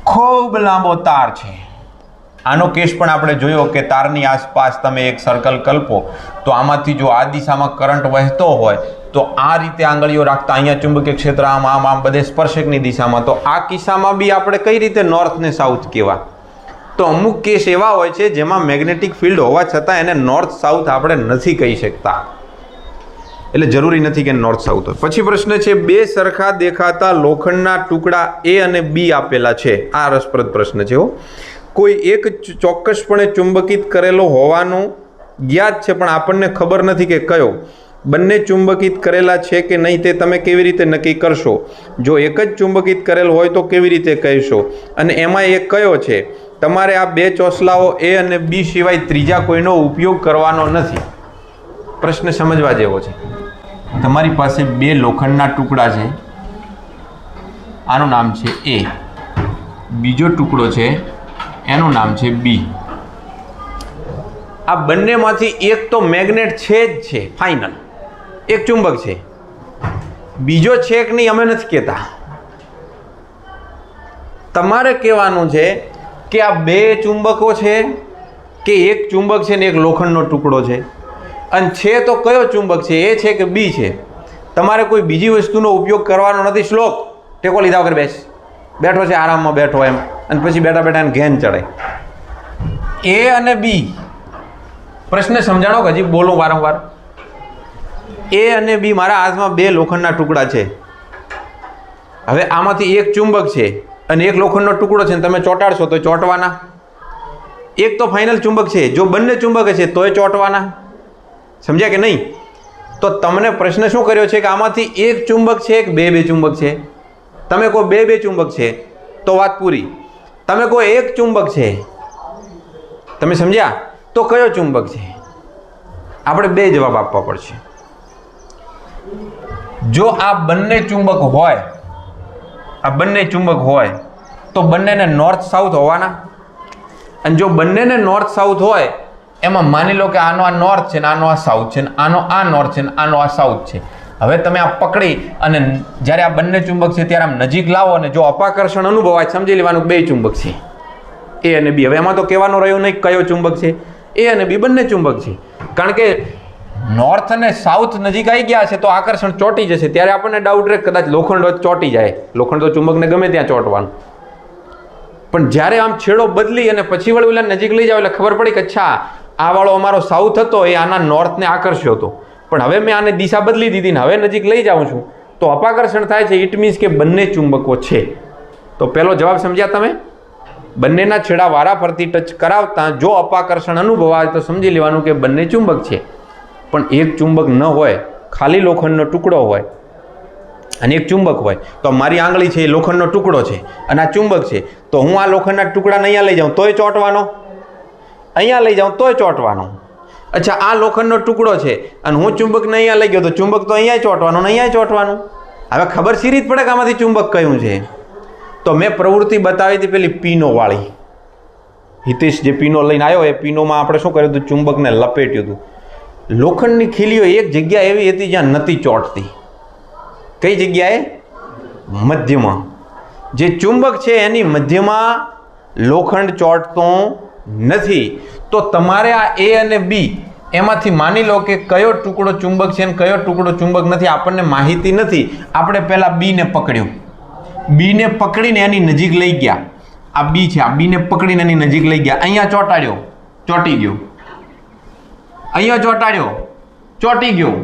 ખૂબ લાંબો તાર છે. આનો કેસ પણ આપણે જોયો કે તારની આસપાસ તમે એક સર્કલ કલ્પો તો આમાંથી જો આ દિશામાં કરંટ વહેતો હોય તો આ રીતે આંગળીઓ રાખતા અહીંયા ચુંબકીય ક્ષેત્ર આમ આમ આમ બધે સ્પર્શકની દિશામાં, તો આ કિસ્સામાં બી આપણે કઈ રીતે નોર્થ ને સાઉથ કહેવા? તો અમુક કેસ એવા હોય છે જેમાં મેગ્નેટિક ફિલ્ડ હોવા છતાં એને નોર્થ સાઉથ આપણે નથી કહી શકતા, એટલે જરૂરી નથી કે નોર્થ સાઉથ હોય. પછી પ્રશ્ન છે, 2 સરખા દેખાતા લોખંડના ટુકડા A અને B આપેલા છે. આ રસપ્રદ પ્રશ્ન છે. કોઈ એક ચોક્કસપણે ચુંબકિત કરેલો હોવાનું જ્ઞાત છે, પણ આપણને ખબર નથી કે કયો. બંને ચુંબકિત કરેલા છે કે નહીં તે તમે કેવી રીતે નક્કી કરશો? જો એક જ ચુંબકિત કરેલ હોય તો કેવી રીતે કહેશો? અને એમાં એક કયો છે? તમારે આ 2 ચોસલાઓ A અને B સિવાય ત્રીજા કોઈનો ઉપયોગ કરવાનો નથી. પ્રશ્ન સમજવા જેવો છે. તમારી પાસે 2 લોખંડના ટુકડા છે, આનું નામ છે A, બીજો ટુકડો છે એનું નામ છે B. આ બંનેમાંથી એક તો મેગ્નેટ છે જ છે, ફાઇનલ, એક ચુંબક છે, બીજો છે કે નહીં અમે નથી કહેતા. તમારે કહેવાનું છે કે આ બે ચુંબકો છે કે એક ચુંબક છે ને એક લોખંડનો ટુકડો છે, અને છે તો કયો ચુંબક છે, એ છે કે બી છે. તમારે કોઈ બીજી વસ્તુનો ઉપયોગ કરવાનો નથી. શ્લોક ટેકો લીધા વગર બેઠો છે, આરામમાં બેઠો એમ, અને પછી બેઠા બેઠા એને ઘેન ચડે. એ અને બી, પ્રશ્ન સમજાણો કે હજી બોલું વારંવાર. એ અને બી મારા હાથમાં બે લોખંડના ટુકડા છે. હવે આમાંથી એક ચુંબક છે અને એક લોખંડનો ટુકડો છે, તમે ચોંટાડશો તો ચોંટવાના. એક તો ફાઇનલ ચુંબક છે, જો બંને ચુંબક છે તોય ચોંટવાના. સમજ્યા કે નહીં? તો તમને પ્રશ્ન શું કર્યો છે કે આમાંથી એક ચુંબક છે કે બે ચુંબક છે. તમે કહો બે ચુંબક છે તો વાત પૂરી. તમે કહો એક ચુંબક છે, તમે સમજ્યા, તો કયો ચુંબક છે? આપણે બે જવાબ આપવા પડશે. જો આ બંને ચુંબક હોય, આ બંને ચુંબક હોય તો બંનેને નોર્થ સાઉથ હોવાના. અને જો બંનેને નોર્થ સાઉથ હોય, એમાં માની લો કે આનો આ નોર્થ છે ને આનો આ સાઉથ છે ને આનો આ નોર્થ છે ને આનો આ સાઉથ છે. હવે તમે આ પકડી અને જ્યારે આ બંને ચુંબક છે ત્યારે આમ નજીક લાવો અને જો અપાકર્ષણ અનુભવાય, સમજી લેવાનું બે ચુંબક છે, એ અને બી. હવે એમાં તો કહેવાનું રહ્યું નહીં કયો ચુંબક છે, એ અને બી બંને ચુંબક છે. કારણ કે નોર્થ અને સાઉથ નજીક આવી ગયા છે તો આકર્ષણ ચોંટી જશે. ત્યારે આપણને ડાઉટ રહે કદાચ લોખંડ હોય ચોંટી જાય. લોખંડ તો ચુંબકને ગમે ત્યાં ચોંટવાનું. પણ જ્યારે આમ છેડો બદલી અને પછી વળી ઓલા નજીક લઈ જાવ એટલે ખબર પડી કે અચ્છા આ વાળો અમારો સાઉથ હતો એ આના નોર્થને આકર્ષ્યો હતો, પણ હવે મેં આને દિશા બદલી દીધી ને હવે નજીક લઈ જાઉં છું તો અપાકર્ષણ થાય છે. ઇટ મીન્સ કે બંને ચુંબકો છે. તો પહેલો જવાબ સમજ્યા તમે? બંનેના છેડા વારા ફરતી ટચ કરાવતા જો અપાકર્ષણ અનુભવાય તો સમજી લેવાનું કે બંને ચુંબક છે. પણ એક ચુંબક ન હોય, ખાલી લોખંડનો ટુકડો હોય અને એક ચુંબક હોય, તો મારી આંગળી છે એ લોખંડનો ટુકડો છે અને આ ચુંબક છે, તો હું આ લોખંડના ટુકડાને અહીંયા લઈ જાઉં તોય ચોંટવાનો, અહીંયા લઈ જાઉં તોય ચોંટવાનો. અચ્છા આ લોખંડનો ટુકડો છે અને હું ચુંબકને અહીંયા લઈ ગયો તો ચુંબક તો અહીંયા ચોંટવાનું ને અહીંયા ચોંટવાનું. હવે ખબર સી રીત પડે કે આમાંથી ચુંબક કયું છે? તો મેં પ્રવૃત્તિ બતાવી હતી પેલી પીનો વાળી. હિતેશ જે પીનો લઈને આવ્યો એ પીનોમાં આપણે શું કર્યું હતું? ચુંબકને લપેટ્યું હતું. લોખંડની ખીલીઓ એક જગ્યા એવી હતી જ્યાં નથી ચોંટતી. કઈ જગ્યાએ? મધ્યમાં. જે ચુંબક છે એની મધ્યમાં લોખંડ ચોંટતું નથી. તો તમારે આ એ અને બી એમાંથી માની લો કે કયો ટુકડો ચુંબક છે અને કયો ટુકડો ચુંબક નથી, આપણને માહિતી નથી. આપણે પહેલાં બીને પકડ્યું, બીને પકડીને એની નજીક લઈ ગયા. આ બી છે, આ બીને પકડીને એની નજીક લઈ ગયા. અહીંયા ચોંટાડ્યો, ચોંટી ગયો. અહીંયા ચોંટાડ્યો, ચોંટી ગયો.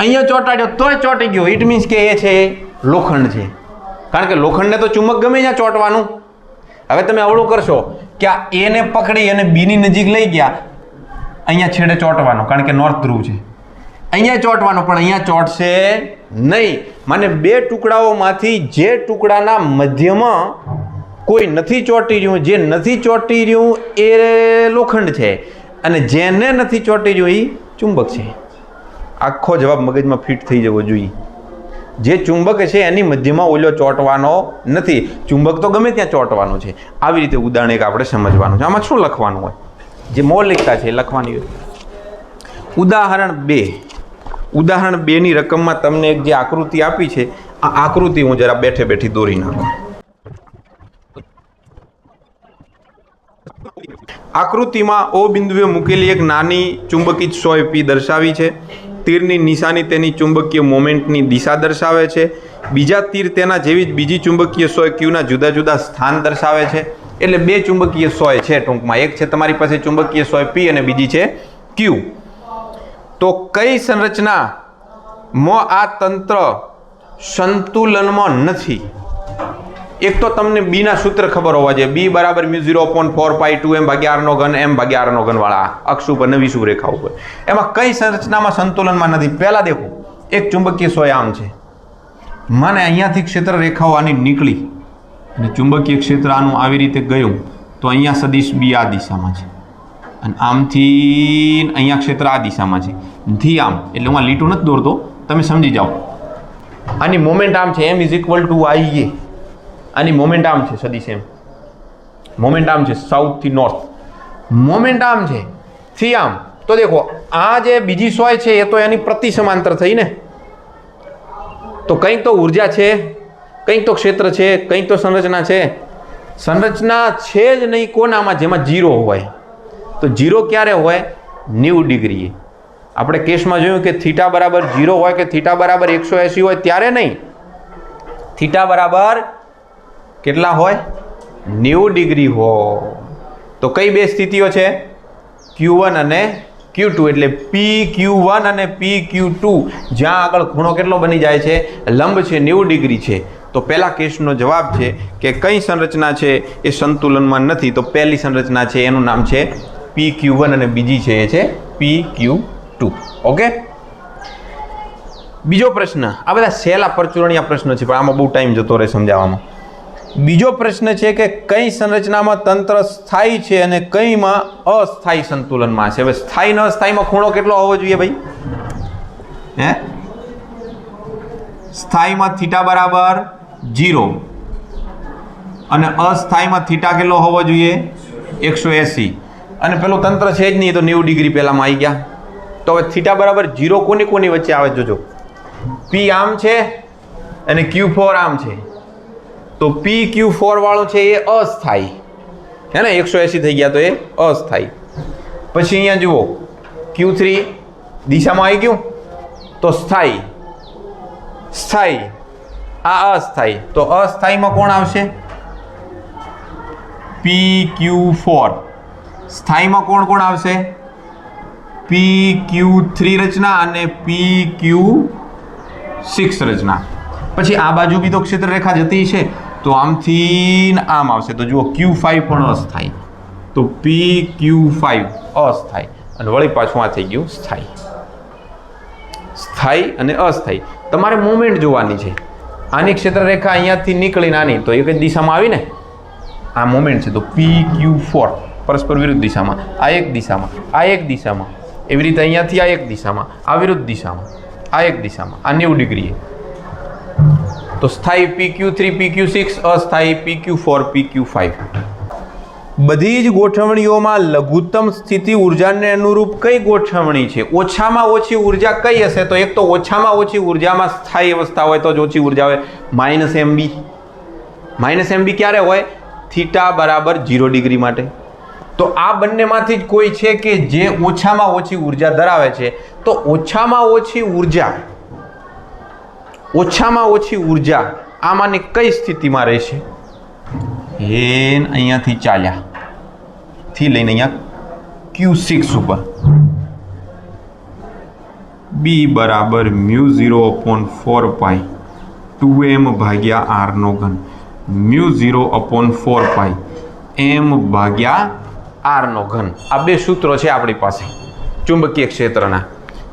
અહીંયા ચોંટાડ્યો તોય ચોંટી ગયો. ઇટ મીન્સ કે એ છે લોખંડ છે. કારણ કે લોખંડને તો ચુંબક ગમે ત્યાં ચોંટવાનું. હવે તમે અવળું કરશો કે આ એને પકડી અને બીની નજીક લઈ ગયા, અહીંયા છેડે ચોંટવાનો કારણ કે નોર્થ ધ્રુવ છે, અહીંયા ચોંટવાનો પણ અહીંયા ચોંટશે નહીં. મને બે ટુકડાઓમાંથી જે ટુકડાના મધ્યમાં કોઈ નથી ચોંટી રહ્યું, જે નથી ચોંટી રહ્યું એ લોખંડ છે અને જેને નથી ચોંટી રહ્યું એ ચુંબક છે. આખો જવાબ મગજમાં ફિટ થઈ જવો જોઈએ. જે ચુંબક છે એની મધ્યમાં ઓલો ચોંટવાનો નથી. ચુંબક તો ગમે ત્યાં ચોંટવાનું છે. આવી રીતે ઉદાહરણ એક આપણે સમજવાનું છે. આમાં શું લખવાનું હોય? જે મૌલિકતા છે એ લખવાની હોય. ઉદાહરણ 2. ઉદાહરણ 2 ની રકમમાં તમને એક જે આકૃતિ આપી છે, આ આકૃતિ હું જરા બેઠે બેઠી દોરી નાખું. આકૃતિમાં O બિંદુએ મૂકેલી એક નાની ચુંબકીય સોય P દર્શાવી છે. તીરની નિશાની તેની ચુંબકીય મોમેન્ટની દિશા દર્શાવે છે. બીજા તીર તેના જેવી જ બીજી ચુંબકીય સોય Qના જુદા જુદા સ્થાન દર્શાવે છે. એટલે બે ચુંબકીય સોય છે ટૂંકમાં. એક છે તમારી પાસે ચુંબકીય સોય P અને બીજી છે Q. તો કઈ સંરચનામાં આ તંત્ર સંતુલનમાં નથી? એક તો તમને બીના સૂત્ર ખબર હોવા જોઈએ. B બરાબર μ0/4π2m/r3 m/r3 વાળા અક્ષ ઉપર નવી શું રેખા ઉપર. એમાં કઈ સંરચનામાં સંતુલનમાં નથી? પહેલા દેખો, એક ચુંબકીય સોય આમ છે, મને અહીંયાથી ક્ષેત્ર રેખાઓ આની નીકળી અને ચુંબકીય ક્ષેત્ર આનું આવી રીતે ગયું તો અહીંયા સદિશ B આ દિશામાં છે અને આમથી અહીંયા ક્ષેત્ર આ દિશામાં છે થી આમ. એટલે હું આ લીટું નથી દોરતો, તમે સમજી જાઓ. આની મોમેન્ટ આમ છે, m = IA. આની મોમેન્ટ આમ છે સદિશ એમ. મોમેન્ટ આમ છે સાઉથથી નોર્થ. મોમેન્ટ આમ છે થી આમ, તો દેખો આ જે બીજી સોય છે એ તો એની પ્રતિ સમાંતર થઈ ને, તો કંઈક તો ઉર્જા છે, કંઈક તો ક્ષેત્ર છે, કંઈક તો સંરચના છે. સંરચના છે જ નહીં કોનામાં, જેમાં 0 હોય. તો 0 ક્યારે હોય? 90 ડિગ્રી. આપણે કેસમાં જોયું કે થીટા બરાબર 0 હોય કે થીટા બરાબર 180 હોય ત્યારે નહીં, થીટા બરાબર કેટલા હોય? 90 ડિગ્રી હોય. તો કઈ બે સ્થિતિઓ છે? Q1 અને Q2. એટલે PQ1 અને PQ2 જ્યાં આગળ ખૂણો કેટલો બની જાય છે? લંબ છે, 90 ડિગ્રી છે. તો પહેલા કેસનો જવાબ છે કે કઈ સંરચના છે એ સંતુલનમાં નથી. તો પહેલી સંરચના છે એનું નામ છે PQ1 અને બીજી છે એ છે PQ2. ઓકે. બીજો પ્રશ્ન, આ બધા સહેલા પરચુરણિયા પ્રશ્નો છે પણ આમાં બહુ ટાઈમ જતો રહે સમજાવવામાં. બીજો પ્રશ્ન છે કે કઈ સંરચનામાં તંત્ર સ્થાયી છે અને કઈમાં અસ્થાયી સંતુલનમાં છે. હવે સ્થાયી ને અસ્થાયીમાં ખૂણો કેટલો હોવો જોઈએ ભાઈ? હે, સ્થાયીમાં થીટા બરાબર 0 અને અસ્થાયીમાં થીટા કેટલો હોવો જોઈએ? 180. અને પેલું તંત્ર છે જ નહીં તો 90 ડિગ્રી પહેલામાં આવી ગયા. તો હવે થીટા બરાબર 0 કોની વચ્ચે આવે જોજો. P આમ છે અને Q4 આમ છે. તો PQ4 વાળો છે એ અસ્થાયી હે ને, 180 થઈ ગયા તો એ અસ્થાયી. પછી અહીંયા જુઓ Q3 દિશામાં આવી ગયું તો સ્થાયી, સ્થાયી, આ અસ્થાયી. તો અસ્થાયીમાં કોણ આવશે? PQ4. સ્થાયીમાં કોણ આવશે? PQ3 રચના અને PQ6 રચના. પછી આ બાજુ બી તો ક્ષેત્ર રેખા જતી છે તો આમથી આમ આવશે. તો જુઓ Q5 પણ અસ્થાયી. તો PQ5 અસ્થાયી અને વળી પાછું આ થઈ ગયું સ્થાયી. સ્થાયી અને અસ્થાયી. તમારે મોમેન્ટ જોવાની છે. આની ક્ષેત્ર રેખા અહીંયાથી નીકળીને આની તો એક જ દિશામાં આવી ને, આ મોમેન્ટ છે. તો PQ4 પરસ્પર વિરુદ્ધ દિશામાં, આ એક દિશામાં, આ એક દિશામાં, એવી રીતે અહીંયાથી આ એક દિશામાં, આ વિરુદ્ધ દિશામાં, આ એક દિશામાં, આ 90 ડિગ્રી. તો સ્થાયી PQ3 PQ6, અસ્થાયી PQ4 PQ5. બધી જ ગોઠવણીઓમાં લઘુત્તમ સ્થિતિ ઉર્જાને અનુરૂપ કઈ ગોઠવણી છે? ઓછામાં ઓછી ઉર્જા કઈ હશે? તો એક તો ઓછામાં ઓછી ઉર્જામાં સ્થાયી અવસ્થા હોય તો જ ઓછી ઉર્જા હોય, -MB. -MB ક્યારે હોય? થીટા બરાબર 0 ડિગ્રી માટે. તો આ બંનેમાંથી જ કોઈ છે કે જે ઓછામાં ઓછી ઉર્જા ધરાવે છે. તો ઓછામાં ઓછી ઉર્જા આમાંની કઈ સ્થિતિમાં રહેશે? અહીંયાથી ચાલ્યા થી લઈને અહીંયા Q6 ઉપર B બરાબર μ0/4π 2m ભાગ્યા r નો ઘન, μ0/4π m ભાગ્યા r નો ઘન. આ બે સૂત્રો છે આપણી પાસે ચુંબકીય ક્ષેત્રના.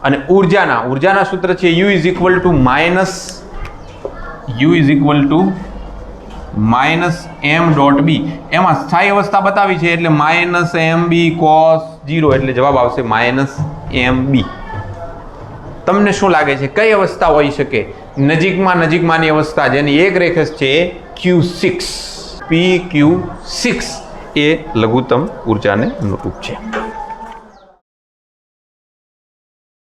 અને ઉર્જાના સૂત્ર છે U = -m.b. એમાં સ્થાયી અવસ્થા બતાવી છે એટલે -mb cos 0 એટલે જવાબ આવશે -mb. તમને શું લાગે છે કઈ અવસ્થા હોઈ શકે? નજીકમાંની અવસ્થા જેની એક રેખસ છે Q6. PQ6 એ લઘુત્તમ ઉર્જાને અનુરૂપ છે.